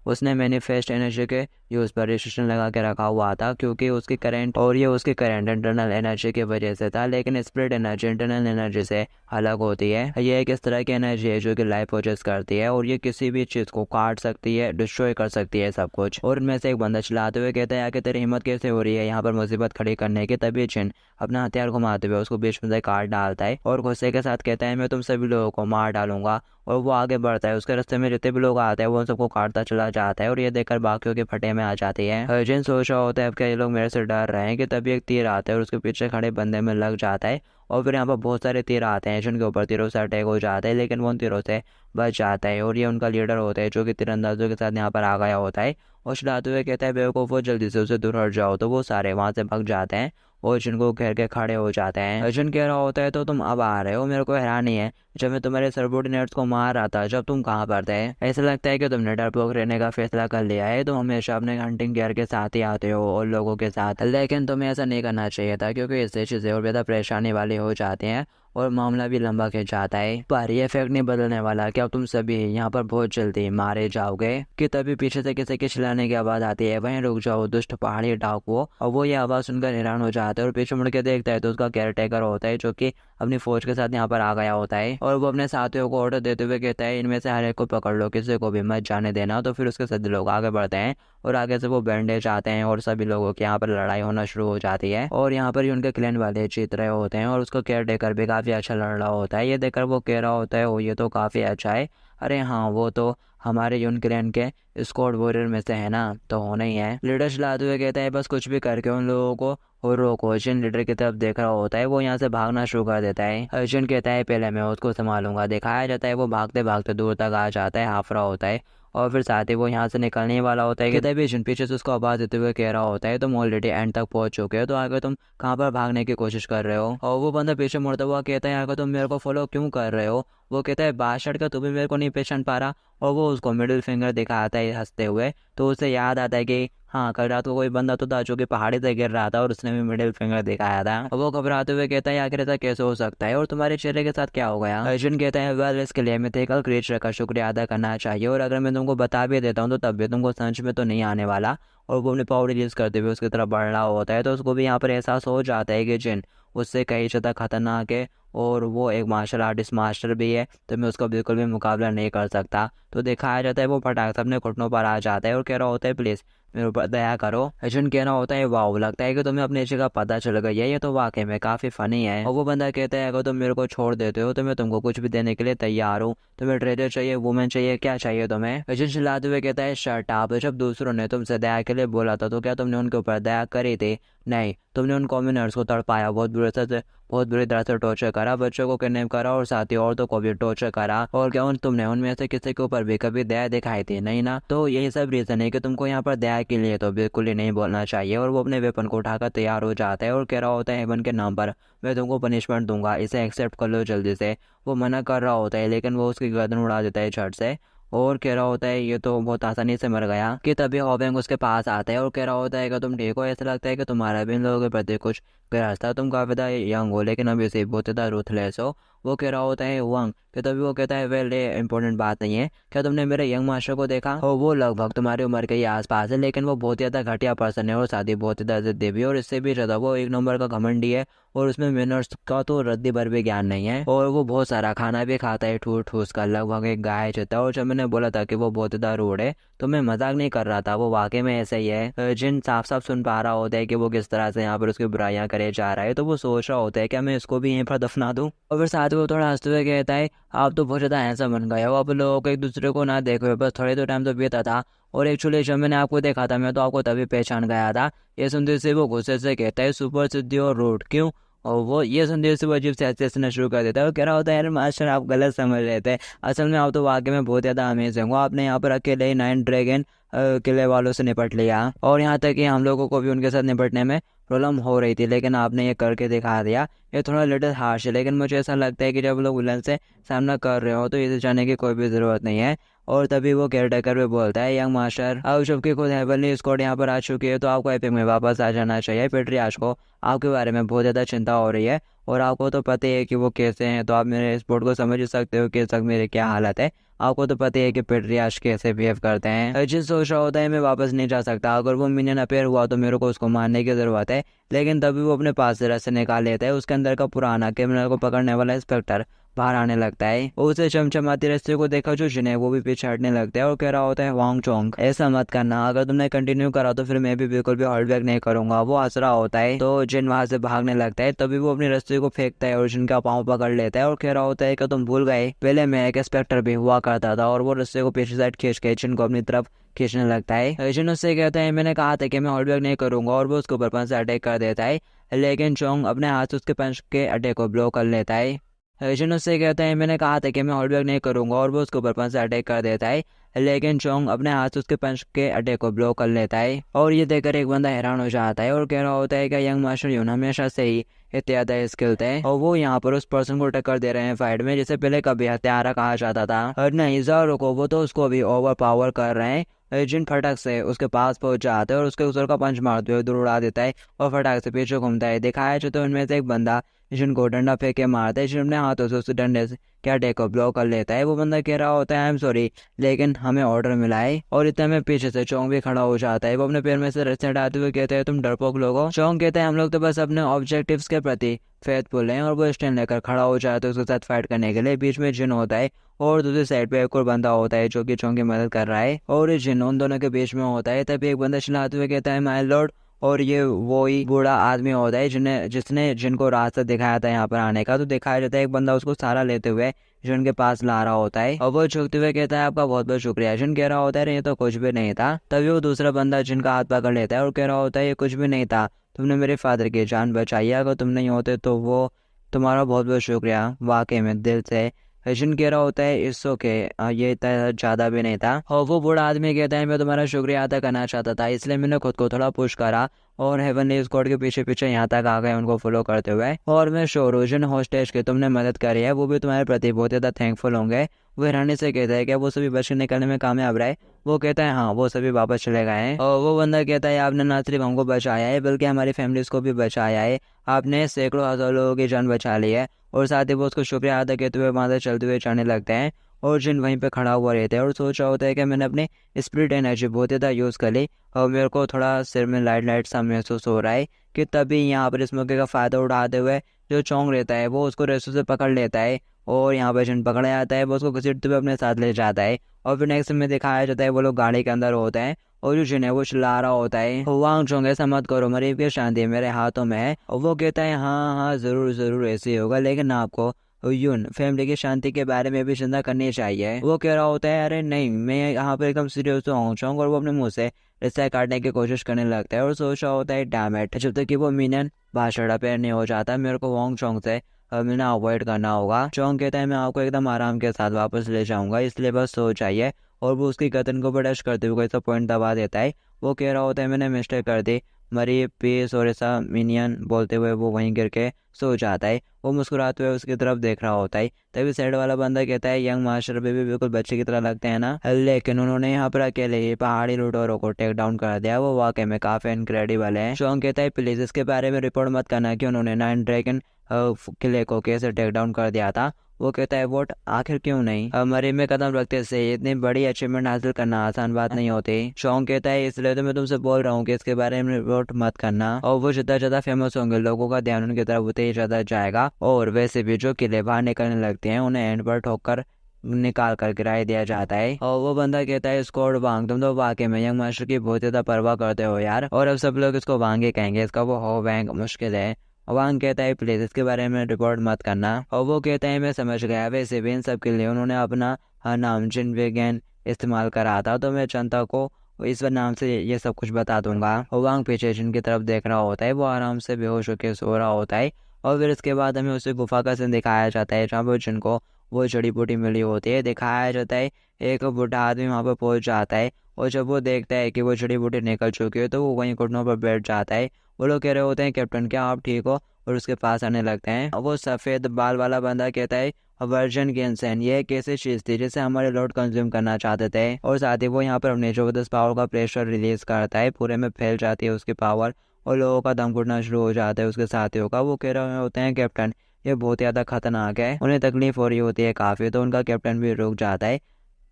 उसने मैनिफेस्ट एनर्जी के यूज पर रिस्ट्रिक्शन लगा के रखा हुआ था क्योंकि उसकी करंट और ये उसकी करंट इंटरनल एनर्जी की वजह से था। लेकिन स्पिरिट एनर्जी इंटरनल एनर्जी से अलग होती है। ये एक इस तरह की एनर्जी है जो कि लाइफ प्रोसेस करती है और ये किसी भी चीज को काट सकती है, डिस्ट्रॉय कर सकती है सब कुछ। और उनमें से एक बंदा चिल्लाते हुए कहता है कि तेरी हिम्मत कैसे हो रही है यहाँ पर मुसीबत खड़ी करने की। तभी जिन अपना हथियार घुमाते हुए उसको बीच में से काट डालता है और गुस्से के साथ कहता है मैं तुम सभी लोगों को मार डालूंगा। और वो आगे बढ़ता है, उसके रास्ते में जितने भी लोग आते हैं वो उन सबको काटता चला जाता है और ये देखकर बाकियों के फटे में आ जाती है। जिन सोच रहा होता है अब क्या ये लोग मेरे से डर रहे हैं कि तभी एक तीर आता है और उसके पीछे खड़े बंदे में लग जाता है। और फिर यहाँ पर बहुत सारे तीर आते हैं जिनके ऊपर तीरों से अटैक हो जाता है लेकिन वो उन तीरों से बच जाता है। और ये उनका लीडर होता है जो कि तीरंदाजों के साथ यहाँ पर आ गया होता है और चिल्लाते हुए कहता है बेवकूफ़ वो जल्दी से उसे दूर हट जाओ। तो वो सारे वहाँ से भाग जाते हैं और अर्जुन को घेर के खड़े हो जाते हैं। अर्जुन कह रहा होता है तो तुम अब आ रहे हो, मेरे को हैरानी है जब मैं तुम्हारे सबॉर्डिनेट्स को मार रहा था जब तुम कहाँ पर थे। ऐसा लगता है कि तुमने डरपोक रहने का फैसला कर लिया है। तुम हमेशा अपने हंटिंग गियर के साथ ही आते हो और लोगों के साथ, लेकिन तुम्हें ऐसा नहीं करना चाहिए था क्योंकि इससे चीज़ें और ज़्यादा परेशानी वाली हो जाती हैं और मामला भी लंबा खिंच जाता है। पर ये फैक्ट नहीं बदलने वाला कि अब तुम सभी यहाँ पर बहुत जल्दी मारे जाओगे। कि तभी पीछे से किसी के चिल्लाने की आवाज आती है, वहीं रुक जाओ दुष्ट पहाड़ी डाकू। और वो ये आवाज सुनकर हैरान हो जाता है और पीछे मुड़ के देखता है तो उसका केयर टेकर होता है जो कि अपनी फौज के साथ यहाँ पर आ गया होता है। और वो अपने साथियों को ऑर्डर देते हुए कहता है इनमें से हर एक को पकड़ लो, किसी को भी मत जाने देना। तो फिर उसके सभी लोग आगे बढ़ते हैं और आगे से वो बैंडेज आते हैं और सभी लोगों की यहाँ पर लड़ाई होना शुरू हो जाती है। और यहाँ पर ही उनके क्लैन वाले जीत रहे होते हैं और उसको केयर टेकर भी काफी अच्छा लड़ रहा होता है। ये देखकर वो कह रहा होता है ओ ये तो काफी अच्छा है, अरे हाँ वो तो हमारे यून क्लैन के स्क्वाड वॉरियर में से है ना, तो होना ही है। लीडर चिल्लाते हुए कहता है बस कुछ भी करके उन लोगों को और रोको। जिन लीडर की तरफ देख रहा होता है वो यहाँ से भागना शुरू कर देता है। अर्जुन कहता है पहले मैं उसको संभालूंगा। दिखाया जाता है वो भागते भागते दूर तक आ जाता है, हाफ रहा होता है और फिर साथ ही वो यहाँ से निकलने वाला होता है कि तभी अर्जुन पीछे से उसको आवाज देते हुए कह रहा होता है तुम ऑलरेडी एंड तक पहुंच चुके हो, तो आगे तुम कहाँ पर भागने की कोशिश कर रहे हो। और वो बंदा पीछे मुड़ता हुआ कहता है आगे तुम मेरे को फॉलो क्यों कर रहे हो। वो कहता है बादशाह का, तू भी मेरे को नहीं पहचान पा रहा। और वो उसको मिडिल फिंगर दिखाता है हंसते हुए। तो उसे याद आता है कि हाँ कल रात को कोई बंदा तो था जो कि पहाड़ी से गिर रहा था और उसने भी मिडिल फिंगर दिखाया था। और वो घबराते हुए कहता है आखिर ऐसा कैसे हो सकता है और तुम्हारे चेहरे के साथ क्या हो गया। अर्जुन कहता है वेल इसके लिए मिथिकल क्रिएचर का शुक्रिया अदा करना चाहिए और अगर मैं तुमको बता भी देता हूँ तो तब भी तुमको समझ में तो नहीं आने वाला। और वो अपनी पावर रिलीज करते हुए उसकी तरफ बढ़ रहा होता है तो उसको भी यहाँ पर एहसास हो जाता है कि जिन उससे कई ज़्यादा खतरनाक है और वो एक मार्शल आर्टिस्ट मास्टर भी है, तो मैं उसका बिल्कुल भी मुकाबला नहीं कर सकता। तो दिखाया जाता है वो फटाक से अपने घुटनों पर आ जाता है और कह रहा होता है प्लीज़ मेरे ऊपर दया करो। अर्जुन कहना होता है वाह लगता है कि तुम्हें अपने जगह पता चल गई है, ये तो वाकई में काफ़ी फनी है। और वो बंदा कहता है अगर तुम मेरे को छोड़ देते हो तो मैं तुमको कुछ भी देने के लिए तैयार हूँ। तुम्हें ट्रेजर चाहिए, वुमेन चाहिए, क्या चाहिए तुम्हें। अर्जुन चिल्लाते हुए कहता है शर्ट आप, जब दूसरों ने तुमसे दया के लिए बोला था तो क्या तुमने उनके ऊपर दया करी थी। नहीं, तुमने उन कॉम्युनर्स को तड़पाया, बहुत बुरी तरह से टॉर्चर करा, बच्चों को किडनैप करा और साथ ही औरतों को भी टॉर्चर करा। और क्या तुमने उनमें से किसी के ऊपर भी कभी दया दिखाई थी? नहीं ना। तो यही सब रीज़न है कि तुमको यहाँ पर दया के लिए तो बिल्कुल ही नहीं बोलना चाहिए। और वो अपने वेपन को उठाकर तैयार हो जाता है और कह रहा होता है हेवन के नाम पर मैं तुमको पनिशमेंट दूंगा, इसे एक्सेप्ट कर लो जल्दी से। वो मना कर रहा होता है लेकिन वो उसकी गर्दन उड़ा देता है झट से और कह रहा होता है ये तो बहुत आसानी से मर गया। कि तभी हॉबिंग उसके पास आता है और कह रहा होता है कि तुम ठीक हो? ऐसा लगता है कि तुम्हारा भी इन लोगों के प्रति कुछ ग्रज था, तुम काफ़ी ज़्यादा यंग हो लेकिन अभी से बहुत ज़्यादा रूथलेस हो। वो कह रहा होता है वंग। कि तभी वो कहता है वेल ये इंपॉर्टेंट बात नहीं है, क्या तुमने मेरे यंग मास्टर को देखा हो? वो लगभग तुम्हारी उम्र के ही आसपास है लेकिन वो बहुत ज़्यादा घटिया पर्सन है और साथ ही बहुत ज़्यादा जिद्दी भी, और इससे भी ज़्यादा वो एक नंबर का घमंडी है और उसमें मैनर्स का तो रद्दी भर भी ज्ञान नहीं है। और वो बहुत सारा खाना भी खाता है ठूस ठूस कर, लगभग एक गाय जैसा। और जब मैंने बोला था कि वो बहुत ज़्यादा रूड है तो मैं मजाक नहीं कर रहा था, वो वाकई में ऐसा ही है। जिन साफ साफ सुन पा रहा होता है कि वो किस तरह से यहाँ पर उसकी बुराइयां करे जा रहा है, तो वो सोच रहा होता है क्या मैं इसको भी यहीं पर दफना दूं। और फिर साथ में वो थोड़ा हंसते हुए कहता है आप तो बहुत ज़्यादा ऐसा बन गए हो, अब लोगों को एक दूसरे को ना देखे हुए बस थोड़े तो टाइम तो बीता था। और एक्चुअली जब मैंने आपको देखा था मैं तो आपको तभी पहचान गया था। ये सुनते से वो गुस्से से कहता है सुपर सिद्धि और रूड क्यों? और वो ये सुनते से वो अजीब से हंसते हंसना शुरू कर देता है और कह रहा होता है यार मास्टर आप गलत समझ रहे थे, असल में आप तो वाकई में बहुत ज़्यादा अमेजिंग हो। आपने यहाँ पर अकेले ही 9 ड्रैगन किले वालों से निपट लिया और यहाँ तक कि हम लोगों को भी उनके साथ निपटने में प्रॉब्लम हो रही थी लेकिन आपने ये करके दिखा दिया। ये थोड़ा लिटिल हार्श है लेकिन मुझे ऐसा लगता है कि जब लोग विलन से सामना कर रहे हो तो इसे जाने की कोई भी ज़रूरत नहीं है। और तभी वो केयरटेकर भी बोलता है यंग मास्टर अब जबकि खुद हेवनली स्क्वाड यहाँ पर आ चुकी है तो आपको एपिक में वापस आ जाना चाहिए। पेट्रियाश को आपके बारे में बहुत ज़्यादा चिंता हो रही है और आपको तो पता ही है कि वो कैसे हैं, तो आप मेरे स्पोर्ट को समझ ही सकते हो कि इस वक्त मेरी क्या हालत है। आपको तो पता ही है कि पेट्रियाश कैसे बिहेव करते हैं। अर्जुन सोच रहा होता है मैं वापस नहीं जा सकता, अगर वो मिनियन अपेयर हुआ तो मेरे को उसको मारने की ज़रूरत है। लेकिन तभी वो अपने पास से रस्से निकाल लेता है, उसके अंदर का पुराना क्रिमिनल को पकड़ने वाला इंस्पेक्टर बाहर आने लगता है। उसे चमचमाती रस्ते को देखा जो जिन्हें वो भी पीछे हटने लगता है और कह रहा होता है वांग चोंग ऐसा मत करना, अगर तुमने कंटिन्यू करा तो फिर मैं भी बिल्कुल भी होल्ड बैक नहीं करूंगा। वो हंस रहा होता है तो जिन वहां से भागने लगता है, तभी वो अपनी रस्ते को फेंकता है और जिनका पाँव पकड़ लेता है और कह रहा होता है कि तुम भूल गए पहले मैं एक इंस्पेक्टर भी हुआ करता था। और वो रस्ते को पीछे साइड खींच के जिन को अपनी तरफ खींचने लगता है। जिन उससे कहता है मैंने कहा था कि मैं होल्ड बैक नहीं करूंगा और वो उसके ऊपर पंच से अटैक कर देता है लेकिन चोंग अपने हाथ से उसके पंच के अटैक को ब्लॉक कर लेता है। अर्जुन उससे कहता है मैंने कहा था कि मैं होल्ड बैक नहीं करूंगा और वो उसके ऊपर पंच से अटैक कर देता है लेकिन चोंग अपने हाथ से उसके पंच के अटैक को ब्लॉक कर लेता है। और ये देखकर एक बंदा हैरान हो जाता है और कह रहा होता है कि यंग मास्टर यून हमेशा से ही इतने ज़्यादा स्किल्ड है और वो यहाँ पर उस पर्सन को टक्कर दे रहे हैं फाइट में जिसे पहले कभी हत्यारा कहा जाता था। और नहीं ज़ारो को वो तो उसको भी ओवर पावर कर रहे हैं। जिन फटक से उसके पास पहुंच जाते हैं और उसके उधर का पंच मारते हुए दूर उड़ा देता है और फटाक से पीछे घूमता है। दिखाया जो तो उनमें से एक बंदा जिनको डंडा फेंक के मारता है, जिन अपने हाथों से उस डंडे से क्या अटैक को ब्लॉक कर लेता है। वो बंदा कह रहा होता है आई एम सॉरी लेकिन हमें ऑर्डर मिला है। और इतने में पीछे से चोंग भी खड़ा हो जाता है, वो अपने पैर में से रस्से हटाते हुए कहते हैं तुम डरपोक लोग हो। चोंग कहता है हम लोग तो बस अपने ऑब्जेक्टिव्स के प्रति फेथफुल हैं। और वो स्टैंड लेकर खड़ा हो जाता है उसके साथ फाइट करने के लिए। बीच में जिन होता है और दूसरी साइड पे एक और बंदा होता है जो कि चोंग की मदद कर रहा है और ये जिन उन दोनों के बीच में होता है। तभी एक बंदा चिल्लाते हुए कहता है माय लॉर्ड, और ये वो ही बूढ़ा आदमी होता है जिसने जिनको रास्ता दिखाया था यहाँ पर आने का। तो दिखाया जाता है एक बंदा उसको सहारा लेते हुए जिन के पास ला रहा होता है और वो झुकते हुए कहता है आपका बहुत बहुत शुक्रिया। जिन कह रहा होता है ये तो कुछ भी नहीं था। तभी वो दूसरा बंदा जिनका हाथ पकड़ लेता है और कह रहा होता है ये कुछ भी नहीं था, तुमने मेरे फादर की जान बचाई, अगर तुम नहीं होते तो वो तुम्हारा बहुत बहुत शुक्रिया वाकई में दिल से। जिन कह रहा होता है इट्स ओके ये इतना ज़्यादा भी नहीं था। और वो बूढ़ा आदमी कहता है मैं तुम्हारा शुक्रिया अदा करना चाहता था इसलिए मैंने खुद को थोड़ा पुश करा और हेवनली स्क्वाड के पीछे पीछे यहाँ तक आ गए उनको फॉलो करते हुए। और मैं श्योर हूँ जिन हॉस्टेज की तुमने मदद करी है वो भी तुम्हारे प्रति बहुत ज़्यादा थैंकफुल होंगे। वो हैरानी से कहता है कि वो सभी बच के निकलने में कामयाब रहे। वो कहता है हाँ वो सभी वापस चले गए हैं। और वो बंदा कहता है आपने ना सिर्फ हमको बचाया है बल्कि हमारी फैमिलीज को भी बचाया है, आपने सैकड़ों हजार लोगों की जान बचा ली है। और साथ ही वो उसको शुक्रिया अदा करते हुए वहाँ से चलते हुए जाने लगते हैं। और जिन वहीं पे खड़ा हुआ रहता है और सोच रहा होता है कि मैंने अपनी स्पिरिट एनर्जी बहुत ज़्यादा यूज़ कर ली और मेरे को थोड़ा सिर में लाइट लाइट सा महसूस हो रहा है। कि तभी यहाँ पर इस मौके का फ़ायदा उठाते हुए जो चोंग रहता है वो उसको रेसों से पकड़ लेता है और यहाँ पर जिन पकड़ा जाता है वो उसको घसीटते हुए अपने साथ ले जाता है। और फिर नेक्स्ट में दिखाया जाता है वो लोग गाड़ी के अंदर होते हैं और जो जिन है वो चिल्ला रहा होता है वांग चोंग ऐसा मत करो, मरीब की शांति मेरे हाथों में है। और वो कहता है हाँ हाँ ज़रूर ज़रूर ऐसे ही होगा लेकिन आपको यून फैमिली की शांति के बारे में भी चिंता करनी चाहिए। वो कह रहा होता है अरे नहीं मैं यहाँ पर एकदम सीरियस हूँ चोंग, और वो अपने मुंह से रिश्ता काटने की कोशिश करने लगता है और सोच रहा होता है डैम इट, जब तक कि वो मिनियन बादशाह पे नहीं हो जाता मेरे को वोंग चोंग से मिलना अवॉइड करना होगा। चोंग कहता है मैं आपको एकदम आराम के साथ वापस ले जाऊंगा, इसलिए बस सो जाइए। और वो उसकी गर्दन को ब्रश करते हुए कोई सा पॉइंट दबा देता है। वो कह रहा होता है मैंने मिस्टेक कर दी, मरी पीस और ऐसा मिनियन बोलते हुए वो वहीं गिर के सो जाता है। वो मुस्कुराते हुए उसकी तरफ देख रहा होता है। तभी साइड वाला बंदा कहता है यंग मास्टर भी बिल्कुल बच्चे की तरह लगते हैं ना, लेकिन उन्होंने यहाँ पर अकेले ही पहाड़ी लुटेरों को टेक डाउन कर दिया, वो वाकई में काफी इनक्रेडिबल है। शॉन्ग कहता है प्लीज इसके बारे में रिपोर्ट मत करना कि उन्होंने 9 ड्रैगन किले को कैसे टेक डाउन कर दिया था। वो कहता है वोट आखिर क्यों नहीं, मरी में कदम रखते से इतनी बड़ी अचीवमेंट हासिल करना आसान बात नहीं होती। शॉन्ग कहता है इसलिए तो मैं तुमसे बोल रहा हूँ कि इसके बारे में रिपोर्ट मत करना। और वो जितना ज्यादा फेमस होंगे लोगों का ध्यान उनकी तरफ उतने ही ज्यादा जाएगा। और वैसे भी जो किले बाहर निकलने लगते हैं उन्हें एंड पर ठोकर निकाल कर गिराई दिया जाता है। और वो बंदा कहता है स्कॉट वांग तुम तो वाकई में यंग मास्टर की बहुत ज्यादा परवाह करते हो यार, और अब सब लोग इसको वांग ही कहेंगे, इसका वो हो वैंग मुश्किल है। वांग कहता है प्लीज इसके बारे में रिपोर्ट मत करना। और वो कहता है मैं समझ गया, वैसे भी इन सब के लिए उन्होंने अपना नाम जिन विज्ञान इस्तेमाल करा था, तो मैं जनता को इस नाम से ये सब कुछ बता दूंगा। वांग पीछे जिन की तरफ देख रहा होता है, वो आराम से बेहोश होकर सो रहा होता है। और फिर इसके बाद हमें उसे गुफा का सीन दिखाया जाता है जहाँ पर जिनको वो जड़ी बूटी मिली होती है। दिखाया जाता है एक बूढ़ा आदमी वहाँ पर पहुंच जाता है, और जब वो देखता है कि वो जड़ी बूटी निकल चुकी है तो वो वहीं घुटनों पर बैठ जाता है। वो लोग कह रहे होते हैं कैप्टन क्या आप ठीक हो, और उसके पास आने लगते हैं। वो सफ़ेद बाल वाला बंदा कहता है वर्जन गेंसन ये एक ऐसी चीज़ थी जिसे हमारे लॉर्ड कंज्यूम करना चाहते थे, और साथ ही वो यहाँ पर अपने जबरदस्त पावर का प्रेशर रिलीज करता है, पूरे में फैल जाती है उसकी पावर, और लोगों का दम घुटना शुरू हो जाता है उसके साथियों का। वो कह रहे होते हैं कैप्टन ये बहुत ज़्यादा खतरनाक है, उन्हें तकलीफ हो रही होती है काफ़ी, तो उनका कैप्टन भी रुक जाता है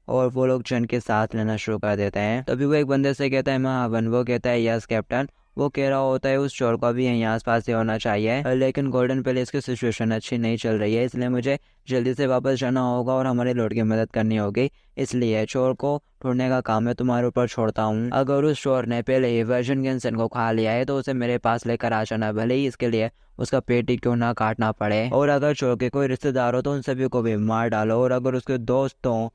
और वो लोग जन के साथ लेना शुरू कर देते हैं। तभी वो एक बंदे से कहता है महावन, वो कहता है यस कैप्टन। वो कह रहा होता है उस चोर को भी यहीं आसपास ही होना चाहिए, लेकिन गोल्डन पैलेस की सिचुएशन अच्छी नहीं चल रही है, इसलिए मुझे जल्दी से वापस जाना होगा और हमारे लॉर्ड की मदद करनी होगी, इसलिए चोर को ढूंढने का काम मैं तुम्हारे ऊपर छोड़ता हूँ। अगर उस चोर ने पहले ही वर्जन गेंसन को खा लिया है तो उसे मेरे पास लेकर आ जाना, भले ही इसके लिए उसका पेट ही क्यों ना काटना पड़े। और अगर चोर के कोई रिश्तेदार हो तो उन सभी को भी मार डालो, और अगर उसके दोस्त हो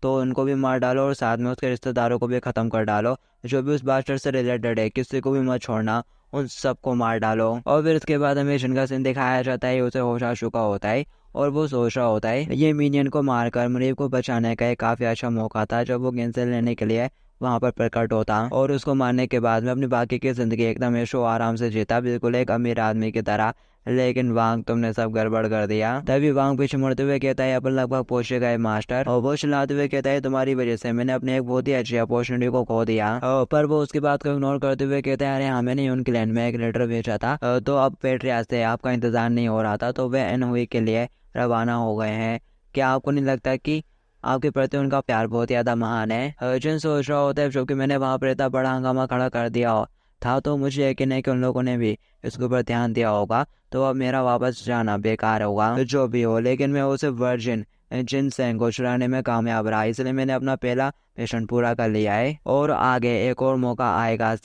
तो उनको भी मार डालो, और साथ में उसके रिश्तेदारों को भी ख़त्म कर डालो, जो भी उस बास्टर से रिलेटेड है किसी को भी मत छोड़ना, उन सबको मार डालो। और फिर इसके बाद हमें जिनका सीन दिखाया जाता है उसे होश आ चुका होता है, और वो सोच रहा होता है ये मिनियन को मारकर मरीब को बचाने का एक काफ़ी अच्छा मौका था जब वो गेंद लेने के लिए वहाँ पर प्रकट होता, और उसको मारने के बाद में अपनी बाकी की ज़िंदगी एकदम ऐशो आराम से जीता, बिल्कुल एक अमीर आदमी की तरह। लेकिन वांग तुमने सब गड़बड़ कर दिया। तभी वांग पीछे मुड़ते हुए कहता है अपन लगभग पहुंचे गए मास्टर, और वो चिल्लाते हुए कहता है तुम्हारी वजह से मैंने अपने एक बहुत ही अच्छी अपॉर्चुनिटी को खो दिया। पर वो उसकी बात को इग्नोर करते हुए कहता है अरे हाँ मैंने उनके लैंड में एक लेटर भेजा था, तो अब पेट्रिया से आपका इंतजार नहीं हो रहा था, तो वे एनहुई के लिए रवाना हो गए हैं। क्या आपको नहीं लगता कि आपके प्रति उनका प्यार बहुत ज़्यादा महान है? अर्जुन सोच रहा होता है जबकि मैंने वहाँ पर इतना बड़ा हंगामा खड़ा कर दिया था, तो मुझे यकीन है कि उन लोगों ने भी इसके ऊपर ध्यान दिया होगा, तो अब मेरा वापस जाना बेकार होगा। जो भी हो, लेकिन मैं उसे वर्जिन जिनसेंग को चुराने में कामयाब रहा, इसलिए मैंने अपना पहला मिशन पूरा कर लिया है, और आगे एक और मौका आएगा।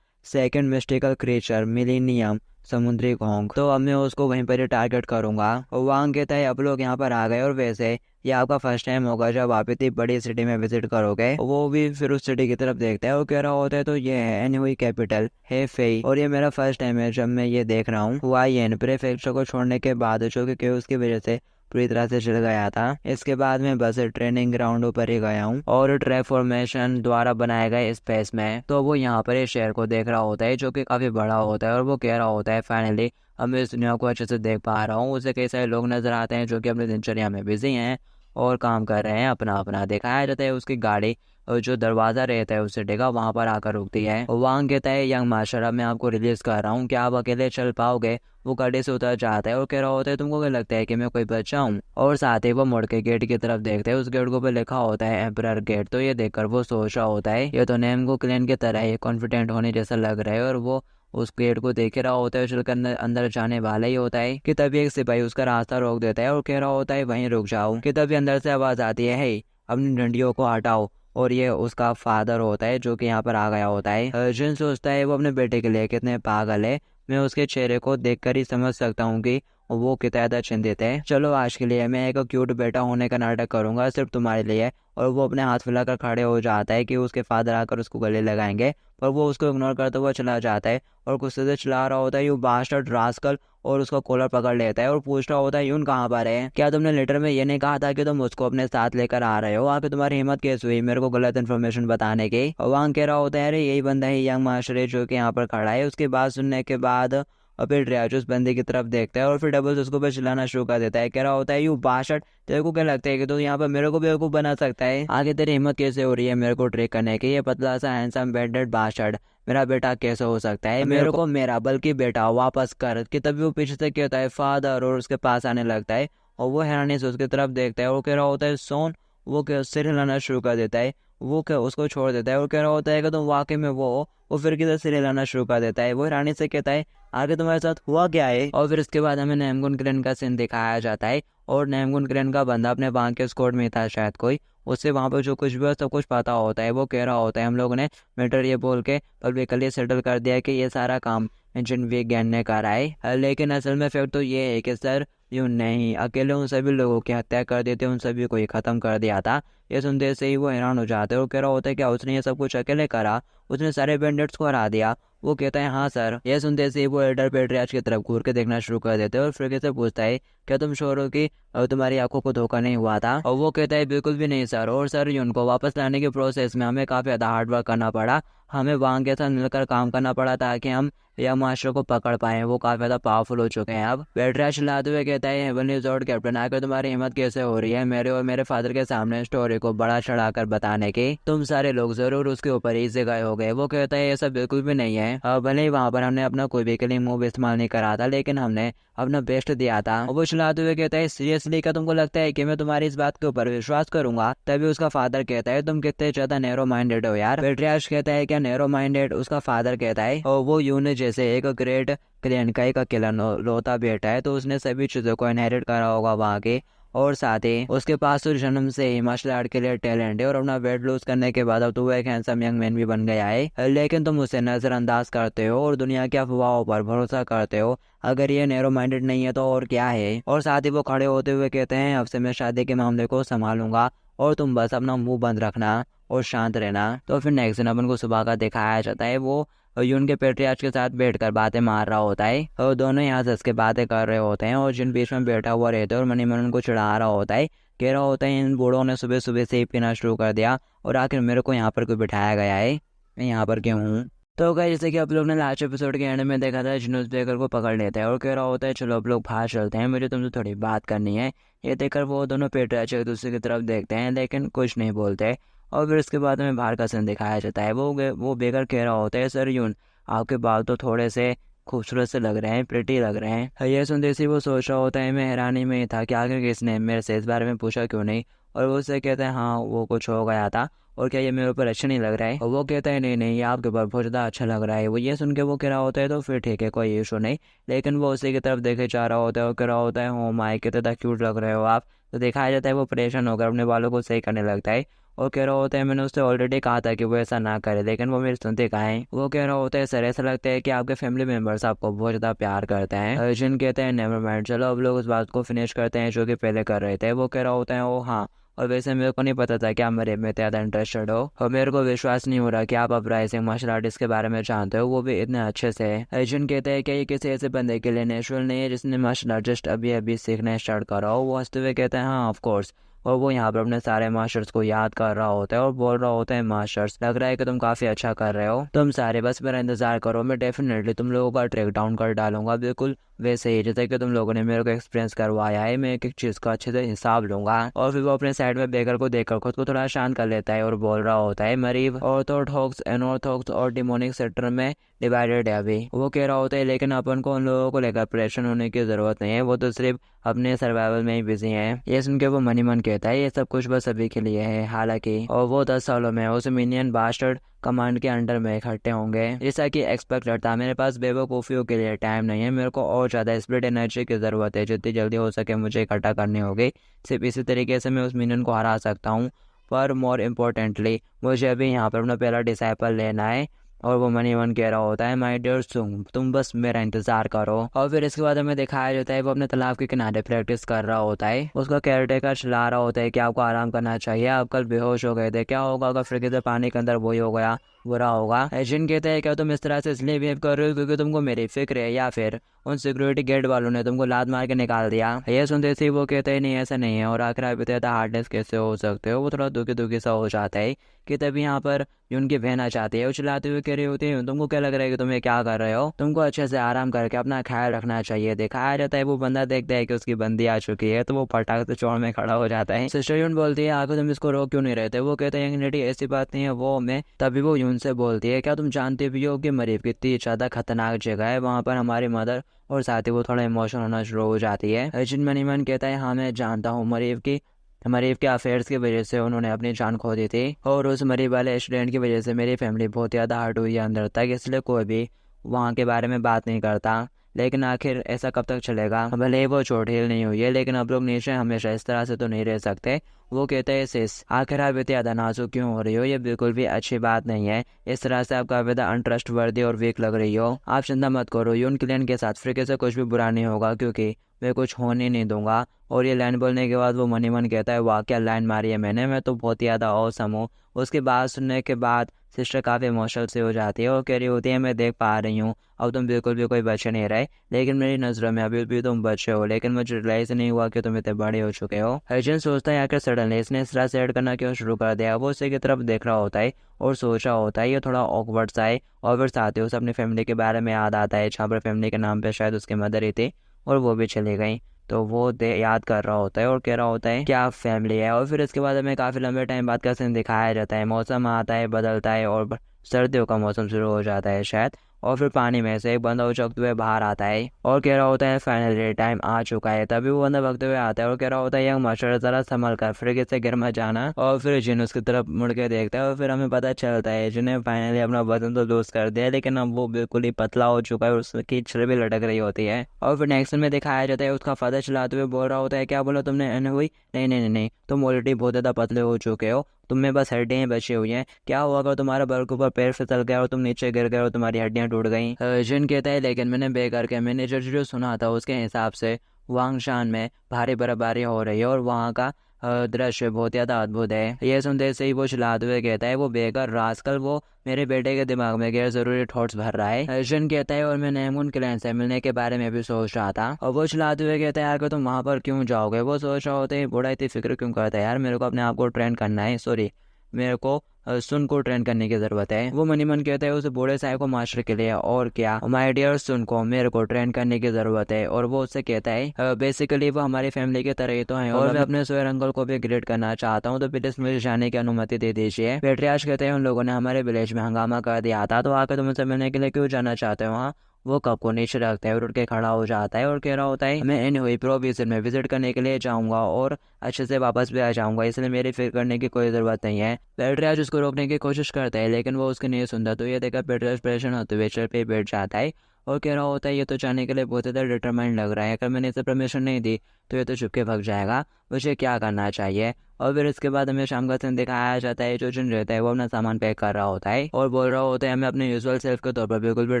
सेकंड मिस्टिकल क्रीचर मिलीनियम समुद्री घोंघ, तो अब मैं उसको वहीं पर ही टारगेट करूंगा। वांग कहता है अब लोग यहाँ पर आ गए, और वैसे ये आपका फर्स्ट टाइम होगा जब आप इतनी बड़ी सिटी में विजिट करोगे। वो भी फिर उस सिटी की तरफ देखता है और कह रहा होता है तो ये है एनहुई कैपिटल है फेई, और ये मेरा फर्स्ट टाइम है जब मैं ये देख रहा हूँ। हुआयेन प्रेफेक्चर को छोड़ने के बाद जो कि उसकी वजह से पूरी तरह से चल गया था। इसके बाद मैं बस ट्रेनिंग ग्राउंड पर ही गया हूँ और ट्रांसफॉर्मेशन द्वारा बनाए गए स्पेस में, तो वो यहाँ पर इस शहर को देख रहा होता है जो कि काफी बड़ा होता है, और वो कह रहा होता है फाइनली अब मैं इस दुनिया को अच्छे से देख पा रहा हूँ। उसे कई सारे लोग नजर आते हैं जो कि अपनी दिनचर्या में बिजी हैं और काम कर रहे हैं अपना अपना। दिखाया जाता है उसकी गाड़ी जो दरवाजा रहता है उस सिटी का वहाँ पर आकर रुकती है। वांग कहता है यंग मास्टर अब मैं आपको रिलीज कर रहा हूँ, क्या आप अकेले चल पाओगे? वो गाड़ी से उतर जाता है और कह रहा होता है तुमको क्या लगता है कि मैं कोई बच्चा हूँ? और साथ ही वो मुड़ के गेट की तरफ देखते हैं, उस गेट के ऊपर लिखा होता है एम्परर गेट। तो ये देखकर वो सोच रहा होता है ये तो नेमगो क्लैन की तरह ही कॉन्फिडेंट होने जैसा लग रहा है, और वो उस गेट को देख रहा होता है, चलकर अंदर जाने वाला ही होता है कि तभी एक सिपाही उसका रास्ता रोक देता है और कह रहा होता है वहीं रुक जाओ। कि तभी अंदर से आवाज आती है हे अपनी डंडियों को हटाओ, और ये उसका फादर होता है जो कि यहाँ पर आ गया होता है। अर्जुन सोचता है वो अपने बेटे के लिए कितने पागल है, मैं उसके चेहरे को देखकर ही समझ सकता हूँ कि और वो कितना ज़्यादा चिंतित है। चलो आज के लिए मैं एक क्यूट बेटा होने का नाटक करूंगा सिर्फ तुम्हारे लिए। और वो अपने हाथ फैलाकर खड़े हो जाता है कि उसके फादर आकर उसको गले लगाएंगे, पर वो उसको इग्नोर करते हुए चला जाता है और गुस्से से चिल्ला रहा होता है, यू बास्टर्ड रास्कल। और उसका कॉलर पकड़ लेता है और पूछ रहा होता है, यून कहाँ पर है? क्या तुमने लेटर में ये नहीं कहा था कि तुम उसको अपने साथ लेकर आ रहे हो? आके तुम्हारी हिम्मत कैसे हुई मेरे को गलत इन्फॉर्मेशन बताने की? और वहाँ कह रहा होता है, अरे यही बंदा है यंग मास्टर जो कि यहाँ पर खड़ा है। उसकी बात सुनने के बाद और फिर ड्रियाचो उस बंदे की तरफ देखता है और फिर डबल्स उसको पे चिल्लाना शुरू कर देता है। कह रहा होता है, यू बास्टर्ड, तेरे को क्या लगता है कि तू यहाँ पर मेरे को बेवकूफ बना सकता है? आगे तेरी हिम्मत कैसे हो रही है मेरे को ट्रिक करने की? ये पतला सा हैंडसम बेडेड बास्टर्ड मेरा बेटा कैसे हो सकता है? मेरे को मेरा बल्कि बेटा वापस कर। कि तभी वो पीछे से कहता है फादर, और उसके पास आने लगता है और वो हैरानी से उसकी तरफ देखता है और कह रहा होता है, सोन। वो सिर हिलाना शुरू कर देता है। वो उसको छोड़ देता है और कह रहा होता है कि तुम वाकई में वो हो। वो फिर किधर सिर हिलाना शुरू कर देता है। वो हैरानी से कहता है, आगे तुम्हारे साथ हुआ क्या है? और फिर इसके बाद हमें नेमगुन क्रेन का सीन दिखाया जाता है और नेमगुन क्रेन का बंदा अपने बैंक के स्क्वाड में था शायद कोई, उससे वहाँ पर जो कुछ भी सब कुछ पता होता है। वो कह रहा होता है, हम लोगों ने मैटर ये बोल के पब्लिकली सेटल कर दिया कि ये सारा काम इंजन विज्ञान ने करा है, लेकिन असल में फैक्ट तो ये है कि सर यूं नहीं अकेले उन सभी लोगों की हत्या कर देते, उन सभी को ही खत्म कर दिया था। ये सुनते से ही वो हैरान हो जाते हैं और कह रहा होता है, क्या उसने ये सब कुछ अकेले करा? उसने सारे बैंडिट्स को हरा दिया? वो कहता है, हाँ सर। ये सुनते से ही वो एल्डर पेट्रियार्च की तरफ घूर के देखना शुरू कर देते हैं और फिर से पूछता है, क्या तुम श्योर हो कि तुम्हारी आंखों को धोखा नहीं हुआ था? और वो कहता है, बिल्कुल भी नहीं सर। और सर उनको वापस लाने के प्रोसेस में हमें काफ़ी ज़्यादा हार्डवर्क करना पड़ा। हमें वहाँ के साथ मिलकर काम करना पड़ा ताकि हम या मास्टर को पकड़ पाए। वो काफ़ी ज़्यादा पावरफुल हो चुके हैं अब। पेट्रियार्च चिल्लाते हुए कहता है, हेवनली रिजॉर्ट कैप्टन, आकर तुम्हारी हिम्मत कैसे हो रही है मेरे और मेरे फादर के सामने स्टोरी को बड़ा चढ़ाकर बताने की? तुम सारे लोग जरूर उसके ऊपर ही से गए हो गए। वो कहता है, ऐसा बिल्कुल भी नहीं है। भले ही वहाँ पर हमने अपना कोई भी क्लीन मूव इस्तेमाल नहीं करा था, लेकिन हमने अपना बेस्ट दिया था। वो चिल्लाते हुए कहता है, सीरियसली क्या तुमको लगता है कि मैं तुम्हारी इस बात के ऊपर विश्वास करूंगा? तभी उसका फादर कहता है, तुम कितने ज्यादा नैरो माइंडेड हो यार। पेट्रियार्च कहता है, क्या नैरो माइंडेड? उसका फादर कहता है, और वो यूने जैसे एक ग्रेट क्लियंट का एक अकेला लोता बेटा है, तो उसने सभी चीजों को इनहेरिट करा होगा वहाँ के। और साथ ही उसके पास तो जन्म से ही मार्शल आर्ट के लिए टैलेंट है और अपना वेट लूज करने के बाद अब तो वो एक हैंडसम यंग मैन भी बन गया है। लेकिन तुम उसे नजरअंदाज करते हो और दुनिया की अफवाहों पर भरोसा करते हो। अगर ये नैरो माइंडेड नहीं है तो और क्या है? और साथ ही वो खड़े होते हुए कहते हैं, अब से मैं शादी के मामले को संभालूंगा और तुम बस अपना मुंह बंद रखना और शांत रहना। तो फिर नेक्स्ट दिन अपन को सुबह का दिखाया जाता है। वो यून के पेट्रियार्च के साथ बैठकर बातें मार रहा होता है और दोनों यहाँ हंस के बातें कर रहे होते हैं और जिन बीच में बैठा हुआ रहता है और मनी मन उनको चिढ़ा रहा होता है। कह रहा होता है, इन बूढ़ों ने सुबह सुबह से ही पीना शुरू कर दिया और आखिर मेरे को यहाँ पर क्यों बिठाया गया है? मैं यहाँ पर क्यों हूँ? तो क्या, जैसे कि आप लोग ने लास्ट एपिसोड के एंड में देखा था, जिनोस बेकर को पकड़ लेता है और कह रहा होता है, चलो अब लोग बाहर चलते हैं, मुझे तुमसे थोड़ी बात करनी है। ये देखकर वो दोनों पेट्रियार्च एक दूसरे की तरफ देखते हैं लेकिन कुछ नहीं बोलते। और फिर उसके बाद हमें बाहर का सीन दिखाया जाता है। वो बेकर कह रहा होता है, सर यून आपके बाल तो थोड़े से खूबसूरत से लग रहे हैं, प्रिटी लग रहे हैं। ये सुनते ही वो सोच रहा होता है, मैं हैरानी में ही था कि आखिर किसने मेरे से इस बारे में पूछा क्यों नहीं। और वो उससे कहता है, हाँ वो कुछ हो गया था और क्या ये मेरे ऊपर अच्छा नहीं लग रहा है? और वो कहता है, नहीं नहीं ये आपके ऊपर बहुत ज़्यादा अच्छा लग रहा है। वो ये सुन के वो कह रहा होता है, तो फिर ठीक है कोई इशू नहीं। लेकिन वो उसी की तरफ देखे जा रहा होता है और कह रहा होता है, हो माय कितना क्यूट लग रहे हो आप। तो दिखाया जाता है वो परेशान होकर अपने बालों को सही करने लगता है और कह रहा होता है, मैंने उससे ऑलरेडी कहा था कि वो ऐसा ना करे, लेकिन वो मेरी सुनते कहाँ है? वो कह रहा होता है, सर ऐसा लगता है कि आपके फैमिली मेंबर्स आपको बहुत ज़्यादा प्यार करते हैं। अर्जुन कहते हैं, नेवर माइंड, चलो अब लोग उस बात को फिनिश करते हैं जो कि पहले कर रहे थे। वो कह रहा होता है, ओ हाँ, और वैसे मेरे को नहीं पता था कि आप मेरे में ज़्यादा इंटरेस्टेड हो और मेरे को विश्वास नहीं हो रहा कि आप अपराइजिंग मार्शल आर्टिस्ट के बारे में जानते हो, वो भी इतने अच्छे से। अर्जुन कहते हैं कि ये किसी ऐसे बंदे के लिए नेचुरल नहीं है जिसने मार्शल आर्टिस्ट अभी अभी सीखना स्टार्ट करा हो। वो हंसते हुए कहते हैं, हाँ ऑफ कोर्स। और वो यहाँ पर अपने सारे मास्टर्स को याद कर रहा होता है और बोल रहा होता है, मास्टर्स लग रहा है कि तुम काफ़ी अच्छा कर रहे हो, तुम सारे बस मेरा इंतजार करो, मैं डेफिनेटली तुम लोगों का ट्रैक डाउन कर डालूंगा, बिल्कुल वैसे ही जैसे कि तुम लोगों ने मेरे को एक्सपीरियंस करवाया है। मैं एक एक चीज़ का अच्छे से हिसाब लूंगा। और फिर वो अपने साइड में बेकर को देखकर खुद को थोड़ा शांत कर लेता है और बोल रहा होता है, मरीब ऑर्थोडॉक्स, एनऑर्थोडॉक्स और डिमोनिक सेक्टर में डिवाइडेड है अभी। वो कह रहा होता है, लेकिन अपन को उन लोगों को लेकर परेशान होने की जरूरत नहीं है, वो तो सिर्फ अपने सर्वाइवल में ही बिजी हैं। ये सुन के वो मनी मन कहता है, ये सब कुछ बस अभी के लिए है, हालांकि और वो 10 सालों में उस मिनियन बास्टर्ड कमांड के अंडर में इकट्ठे होंगे जैसा कि एक्सपेक्ट करता। मेरे पास बेवकूफ़ियों के लिए टाइम नहीं है, मेरे को और ज़्यादा स्प्लिट एनर्जी की ज़रूरत है, जितनी जल्दी हो सके मुझे इकट्ठा करनी होगी। सिर्फ इसी तरीके से मैं उस मिनियन को हरा सकता हूँ। पर मोर इम्पोर्टेंटली मुझे अभी यहाँ पर अपना पहला डिसाइपल लेना है और वो मनी वन कह रहा होता है माय डियर सुंग तुम बस मेरा इंतजार करो। और फिर इसके बाद हमें दिखाया जाता है वो अपने तालाब के किनारे प्रैक्टिस कर रहा होता है। उसका केयरटेकर चिल्ला रहा होता है कि आपको आराम करना चाहिए, आप कल बेहोश हो गए थे, क्या होगा अगर फिर से पानी के अंदर वही हो गया, बुरा होगा। एजेंट कहते हैं क्या तुम इस तरह से इसलिए बिहेव कर रहे हो क्योंकि तुमको मेरी फिक्र है या फिर उन सिक्योरिटी गार्ड वालों ने तुमको लात मार के निकाल दिया। ये सुनते ही वो कहते हैं नहीं ऐसा नहीं है। और आखिर आप बताते हार्डनेस कैसे हो सकते हो। वो थोड़ा दुखी दुखी सा हो जाता है कि तभी यहाँ पर उनकी बहन आ जाती है। वो चिल्लाते हुए कह रही होती है तुमको क्या लग रहा है कि तुम ये क्या कर रहे हो, तुमको अच्छे से आराम करके अपना ख्याल रखना चाहिए। दिखाया जाता है वो बंदा देखता है कि उसकी बंदी आ चुकी है तो वो फटाक से चौड़ में खड़ा हो जाता है। सिस्टर यून बोलती है आखिर तुम इसको रोक क्यों नहीं रहते। वो कहते हैं यंग ऐसी बात नहीं है वो मैं। तभी वो यून से बोलती है क्या तुम जानते भी हो कि मरीब कितनी ज्यादा खतरनाक जगह है, वहाँ पर हमारी मदर और साथ ही वो थोड़ा इमोशनल होना शुरू हो जाती है। अर्जुन मनीमन कहता है हाँ मैं जानता हूँ मरीब के अफेयर्स की वजह से उन्होंने अपनी जान खो दी थी और उस मरीब वाले एक्सीडेंट की वजह से मेरी फैमिली बहुत ज़्यादा हर्ट हुई है अंदर तक, इसलिए कोई भी वहाँ के बारे में बात नहीं करता। लेकिन आखिर ऐसा कब तक चलेगा, भले ही वो चोट हील नहीं हुई है लेकिन अब लोग नीचे हमेशा इस तरह से तो नहीं रह सकते। वो कहते हैं सिस आखिर आप इतनी ज़्यादा नाजुक क्यों हो रही हो, ये बिल्कुल भी अच्छी बात नहीं है, इस तरह से आप काफ़ी ज़्यादा अनट्रस्ट वर्दी और वीक लग रही हो। आप चिंता मत करो, यून क्लियन के साथ फ्रिके से कुछ भी बुरा नहीं होगा क्योंकि मैं कुछ होने नहीं दूंगा। और ये लाइन बोलने के बाद वो मनी मन कहता है वाह क्या लाइन मारी है मैंने, मैं तो बहुत ही ज़्यादा औसम हूँ। उसकी बात सुनने के बाद सिस्टर काफ़ी इमोशनल से हो जाती है और कह रही होती है मैं देख पा रही हूँ अब तुम बिल्कुल भी कोई बच्चे नहीं रहे, लेकिन मेरी नज़रों में अभी भी तुम बच्चे हो, लेकिन मुझे रियलाइज़ नहीं हुआ कि तुम इतने बड़े हो चुके हो। अर्जुन सोचता है आखिर सडनली इसने इस तरह से ऐड करना क्यों शुरू कर दिया। वो उसी की तरफ देख रहा होता है और सोच रहा होता है ये थोड़ा ऑकवर्ड सा है। और फिर साथ ही उसे अपनी फैमिली के बारे में याद आता है जहाँ पर फैमिली के नाम पर शायद उसकी मदर ही थी और वो भी चली गई। तो वो याद कर रहा होता है और कह रहा होता है क्या फैमिली है। और फिर इसके बाद हमें काफ़ी लंबे टाइम बाद का सीन दिखाया जाता है। मौसम आता है बदलता है और सर्दियों का मौसम शुरू हो जाता है शायद। और फिर पानी में से एक बंदा उछलते हुए बाहर आता है और कह रहा होता है फाइनली टाइम आ चुका है। तभी वो बंदा भागते हुए आता है और कह रहा होता है यंग मास्टर जरा संभल कर फ्रिगे से गिर मत जाना। और फिर जिन उसकी तरफ मुड़ के देखता है और फिर हमें पता चलता है जिन्हें फाइनली अपना वजन तो लूज कर दिया लेकिन अब वो बिल्कुल ही पतला हो चुका है और उसकी छड़ भी लटक रही होती है। और फिर नेक्स्ट में दिखाया जाता है उसका फादर चलाते हुए बोल रहा होता है क्या बोला तुमने हुई, नहीं नहीं नहीं नहीं तुम ऑलरेडी बहुत ज़्यादा पतले हो चुके हो, तुम में बस हड्डियाँ बची हुई हैं, क्या हुआ अगर तुम्हारा बल के ऊपर पैर फिसल गया और तुम नीचे गिर गए और तुम्हारी हड्डियाँ टूट गई। जिन कहता है लेकिन मैंने बेकार के मैनेजर जो सुना था उसके हिसाब से वांगशान में भारी बर्फबारी हो रही है और वहाँ का दृश्य बहुत ज़्यादा अद्भुत है। ये सुनते से ही वो चिल्लाते हुए कहता है वो बेकार रास्कल वो मेरे बेटे के दिमाग में गैर जरूरी थॉट्स भर रहा है। जिन कहता है और मैं नैमून क्लैन से मिलने के बारे में भी सोच रहा था। और वो चिल्लाते हुए कहता है यार तुम वहाँ पर क्यों जाओगे। वो सोच रहा होता है बूढ़ा इतनी फिक्र क्यों करता है यार, मेरे को अपने आप को ट्रेन करना है, सॉरी मेरे को सुन को ट्रेन करने की जरूरत है। वो मनी मन कहता है उस बूढ़े साहब को मास्टर के लिए और क्या माय डियर सुन को मेरे को ट्रेन करने की जरूरत है। और वो उससे कहता है बेसिकली वो हमारी फैमिली के तरह ही तो है और मैं अपने सोयर अंकल को भी ग्रेट करना चाहता हूँ तो प्लीज मुझे जाने की अनुमति दे दीजिए। पेट्रियार्च कहते हैं उन लोगों ने हमारे विलेज में हंगामा कर दिया था तो आकर तुम उनसे मिलने के लिए क्यों जाना चाहते हो वहाँ। वो कप को नीचे रखता है और उठ के खड़ा हो जाता है और कह रहा होता है मैं एनीवे प्रोविजन में विजिट करने के लिए जाऊंगा और अच्छे से वापस भी आ जाऊंगा, इसलिए मेरी फिक्र करने की कोई ज़रूरत नहीं है। पेट्रियार्च उसको रोकने की कोशिश करता है लेकिन वो उसकी नहीं सुनता। तो ये देखकर पेट्रियार्च परेशान होते हुए चेयर पे बैठ जाता है और कह रहा होता है ये तो जाने के लिए बहुत ज़्यादा डिटरमाइंड लग रहा है, अगर मैंने इसे परमिशन नहीं दी तो ये तो चुपके भाग जाएगा, मुझे क्या करना चाहिए। और फिर इसके बाद हमें शाम का सीन दिखाया जाता है। जो जिन रहता है वो अपना सामान पैक कर रहा होता है और बोल रहा होता है मैं अपने यूजुअल सेल्फ के तौर पर बिल्कुल भी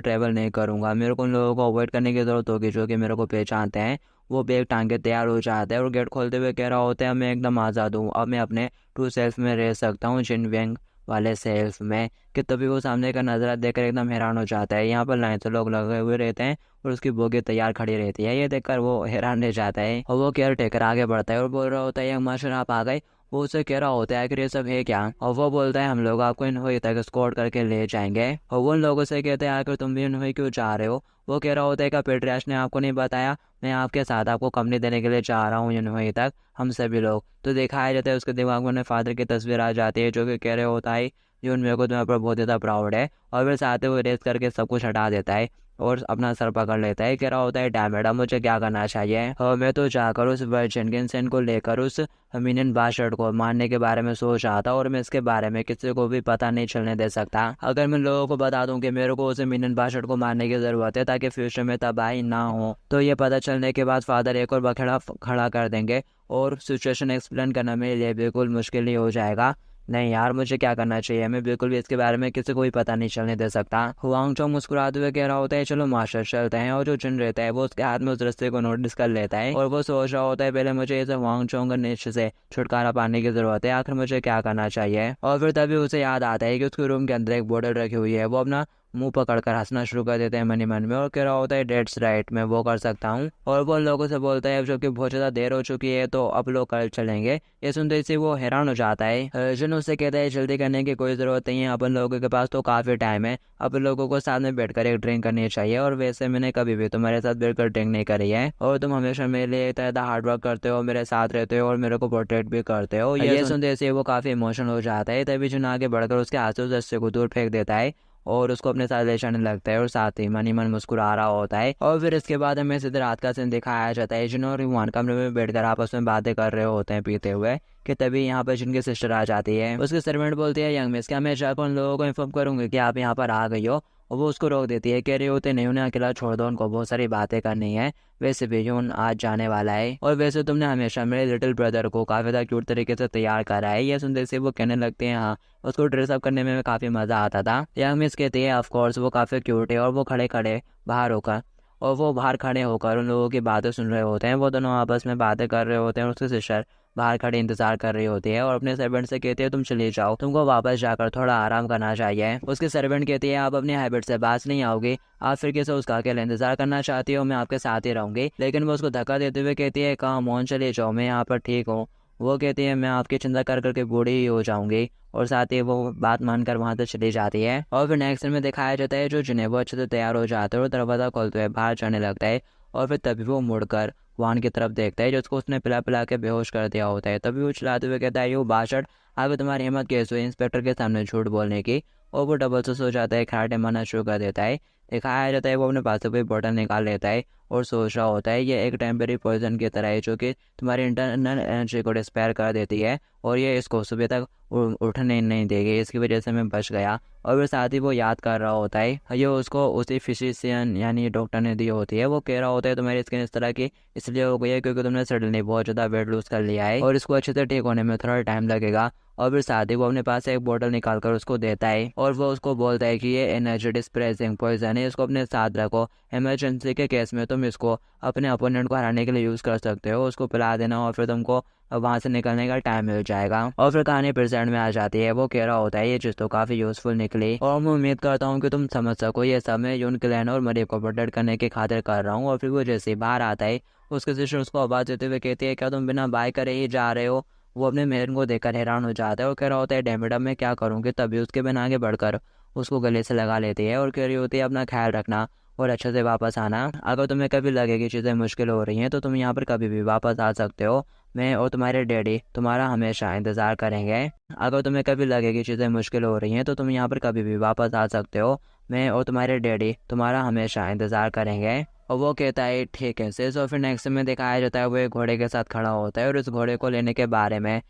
ट्रैवल नहीं करूंगा, मेरे को उन लोगों को अवॉइड करने की जरूरत होगी जो कि मेरे को पहचानते हैं। वो बैग टांग के तैयार हो जाता है और गेट खोलते हुए कह रहा होता है मैं एकदम आज़ाद हूँ, अब मैं अपने ट्रू सेल्फ में रह सकता हूँ, जिन व्यंग वाले सेल्फ में। कि तभी वो सामने का नज़ारा देखकर एकदम हैरान हो जाता है। यहाँ पर लाइन से लोग लगे हुए रहते हैं और उसकी बोगी तैयार खड़ी रहती है। ये देखकर वो हैरान रह जाता है और वो केयर टेकर आगे बढ़ता है और बोल रहा होता है यंग मास्टर आप आ गए। वो उसे कह रहा होता है कि ये सब है क्या। और वो बोलता है हम लोग आपको इनहोई तक स्कॉट करके ले जाएंगे। और वो उन लोगों से कहते हैं आकर तुम भी इनहोई क्यों जा रहे हो। वो कह रहा होता है कि पेट्रियार्च ने आपको नहीं बताया, मैं आपके साथ आपको कंपनी देने के लिए जा रहा हूँ इनहोई तक, हम सभी लोग। तो दिखाया जाता है उसके दिमाग में अपने फादर की तस्वीर आ जाती है जो कि कह रहे होता है जो मेरे को तुम्हारे पर बहुत ज़्यादा प्राउड है। और फिर साथ ही वो रेस करके सब कुछ हटा देता है और अपना सर पकड़ लेता है। कह रहा होता है डैम अब मुझे क्या करना चाहिए। और मैं तो जाकर उस वर्जिन गिन्सेन को लेकर उस मीनियन बास्टर्ड को मारने के बारे में सोच रहा था और मैं इसके बारे में किसी को भी पता नहीं चलने दे सकता। अगर मैं लोगों को बता दूं कि मेरे को उस मीनियन बास्टर्ड को मारने की जरूरत है ताकि फ्यूचर में तबाही ना हो, तो ये पता चलने के बाद फादर एक और बखेड़ा खड़ा कर देंगे और सिचुएशन एक्सप्लेन करना मेरे लिए बिल्कुल मुश्किल ही हो जाएगा। नहीं यार, मुझे क्या करना चाहिए? मैं बिल्कुल भी इसके बारे में किसी को भी पता नहीं चलने दे सकता। हुआंग चोंग मुस्कुराते हुए कह रहा होता है, चलो मास्टर चलते हैं। और जो जिन रहता है वो उसके हाथ में उस रास्ते को नोटिस कर लेता है और वो सोच रहा होता है पहले मुझे इस हुआंग चोंग निश्चय से छुटकारा पाने की जरूरत है, आखिर मुझे क्या करना चाहिए। और फिर तभी उसे याद आता है कि उसके रूम के अंदर एक बोतल रखी हुई है। वो अपना मुंह पकड़कर हंसना शुरू कर देते हैं मन ही मन में और कह रहा होता है डेट्स राइट, मैं वो कर सकता हूँ। और वो उन लोगों से बोलता है जबकि बहुत ज़्यादा देर हो चुकी है तो अब लोग कल चलेंगे। ये सुनते ही वो हैरान हो जाता है। अर्जुन उससे कहता है जल्दी करने की कोई ज़रूरत नहीं है, अपन लोगों के पास तो काफ़ी टाइम है, अपन लोगों को साथ में बैठकर एक ड्रिंक करनी चाहिए। और वैसे मैंने कभी भी तुम्हारे साथ बैठकर ड्रिंक नहीं करी है और तुम हमेशा मेरे लिए इतना ज़्यादा हार्ड वर्क करते हो, मेरे साथ रहते हो और मेरे को प्रोटेक्ट भी करते हो। ये सुनते से वो काफ़ी इमोशनल हो जाता है। तभी जुन आगे बढ़कर उसके हाथ से उस रस्से को दूर फेंक देता है और उसको अपने साथ ले जाने लगता है और साथ ही मन मुस्कुरा रहा होता है। और फिर इसके बाद हमें सीधे रात का सीन दिखाया जाता है। जिन और युवान कमरे में बैठकर आपस में बातें कर रहे होते हैं पीते हुए कि तभी यहाँ पर जिनकी सिस्टर आ जाती है। उसके सर्वेंट बोलती है, यंग मिस, क्या मैं जाकर उन लोगों को इन्फॉर्म करूंगी कि आप यहाँ पर आ गई हो? और वो उसको रोक देती है, कह रही होते नहीं, उन्हें अकेला छोड़ दो, उनको बहुत सारी बातें करनी है। वैसे भी यून आज जाने वाला है और वैसे तुमने हमेशा मेरे लिटिल ब्रदर को काफ़ी ज़्यादा क्यूट तरीके से तैयार करा है। ये सुनते से वो कहने लगते हैं, हाँ, उसको ड्रेसअप करने में काफ़ी मज़ा आता था। यंग मिस कहती है, ऑफ कोर्स वो काफ़ी क्यूट है। और वो खड़े खड़े बाहर खड़े होकर उन लोगों की बातें सुन रहे होते हैं। वो दोनों आपस में बातें कर रहे होते हैं और उसकी सिस्टर बाहर खड़े इंतजार कर रही होती है और अपने सर्वेंट से कहती है, तुम चले जाओ, तुमको वापस जाकर थोड़ा आराम करना चाहिए। उसके सर्वेंट कहती है, आप अपनी हैबिट से बाज नहीं आओगे, आप फिर कैसे उसका अकेला इंतजार करना चाहती हो? मैं आपके साथ ही रहूंगी। लेकिन वो उसको धक्का देते हुए कहती है, कहाँ मोहन, चले जाओ, मैं यहाँ पर ठीक हूँ। वो कहती है, मैं आपकी चिंता कर करके बूढ़ी ही हो जाऊंगी। और साथ ही वो बात मानकर वहां से चली जाती है। और फिर नेक्स्ट सीन में दिखाया जाता है जो जिन्हें वो अच्छे से तैयार हो जाते हैं और दरवाजा खोलते हुए बाहर जाने लगता है। और फिर तभी वो मुड़कर वाहन की तरफ देखता है जिसको उसने पिला पिला के बेहोश कर दिया होता है। तभी वो चिल्लाते हुए कहता है, यू बाशट, आगे तुम्हारी हिम्मत कैसे हुई इंस्पेक्टर के सामने झूठ बोलने की? और वो डबल से सो जाता है, खराटे मारना शुरू कर देता है। दिखाया जाता है वो अपने पास से कोई बोतल निकाल लेता है और सोच रहा होता है ये एक टेम्परेरी पॉइजन की तरह है जो कि तुम्हारी इंटरनल एनर्जी को डिस्पेयर कर देती है और ये इसको सुबह तक उठने नहीं देगी, इसकी वजह से मैं बच गया। और फिर साथ ही वो याद कर रहा होता है ये उसको उसी फिजिशियन यानी डॉक्टर ने दी होती है। वो कह रहा होता है तुम्हारी स्किन इस तरह की इसलिए हो गई है क्योंकि तुमने सडनली बहुत ज़्यादा वेट लूज कर लिया है और इसको अच्छे से ठीक होने में थोड़ा टाइम लगेगा। और फिर साथ ही वो अपने पास एक बोतल निकाल कर उसको देता है और वो उसको बोलता है कि ये एनर्जी डिस्प्रेसिंग पॉइजन है, इसको अपने साथ रखो, इमरजेंसी के केस में तुम इसको अपने अपोनेंट को हराने के लिए यूज़ कर सकते हो। उसको पिला देना और फिर तुमको वहाँ से निकलने का टाइम मिल जाएगा। और फिर कहानी प्रेजेंट में आ जाती है। वो कह रहा होता है ये चीज़ तो काफ़ी यूज़फुल निकली और मैं उम्मीद करता हूँ कि तुम समझ सको ये सब मैं यून क्लैन और मरी को प्रोटेक्ट करने की खातिर कर रहा हूँ। और फिर वो जैसे बाहर आता है उसके सिस्टर उसको आवाज़ देते हुए कहती है, क्या तुम बिना बाय करे ही जा रहे हो? वो अपने मेहर को देखकर हैरान हो जाता है और कह रहा होता है, डैमेड अब मैं क्या करूँगी? तभी उसके बिना आगे बढ़कर उसको गले से लगा लेती है और कह रही होती है, अपना ख्याल रखना और अच्छे से वापस आना। अगर तुम्हें कभी लगे कि चीज़ें मुश्किल हो रही हैं तो तुम यहाँ पर कभी भी वापस आ सकते हो, मैं और तुम्हारे डैडी तुम्हारा हमेशा इंतज़ार करेंगे। अगर तुम्हें कभी लगे कि चीज़ें मुश्किल हो रही हैं तो तुम यहाँ पर कभी भी वापस आ सकते हो, मैं और तुम्हारे डैडी तुम्हारा हमेशा इंतज़ार करेंगे। और वो कहता है ठीक है से। और फिर नेक्स्ट में दिखाया जाता है वो एक घोड़े के साथ खड़ा होता है और उस घोड़े को लेने के बारे में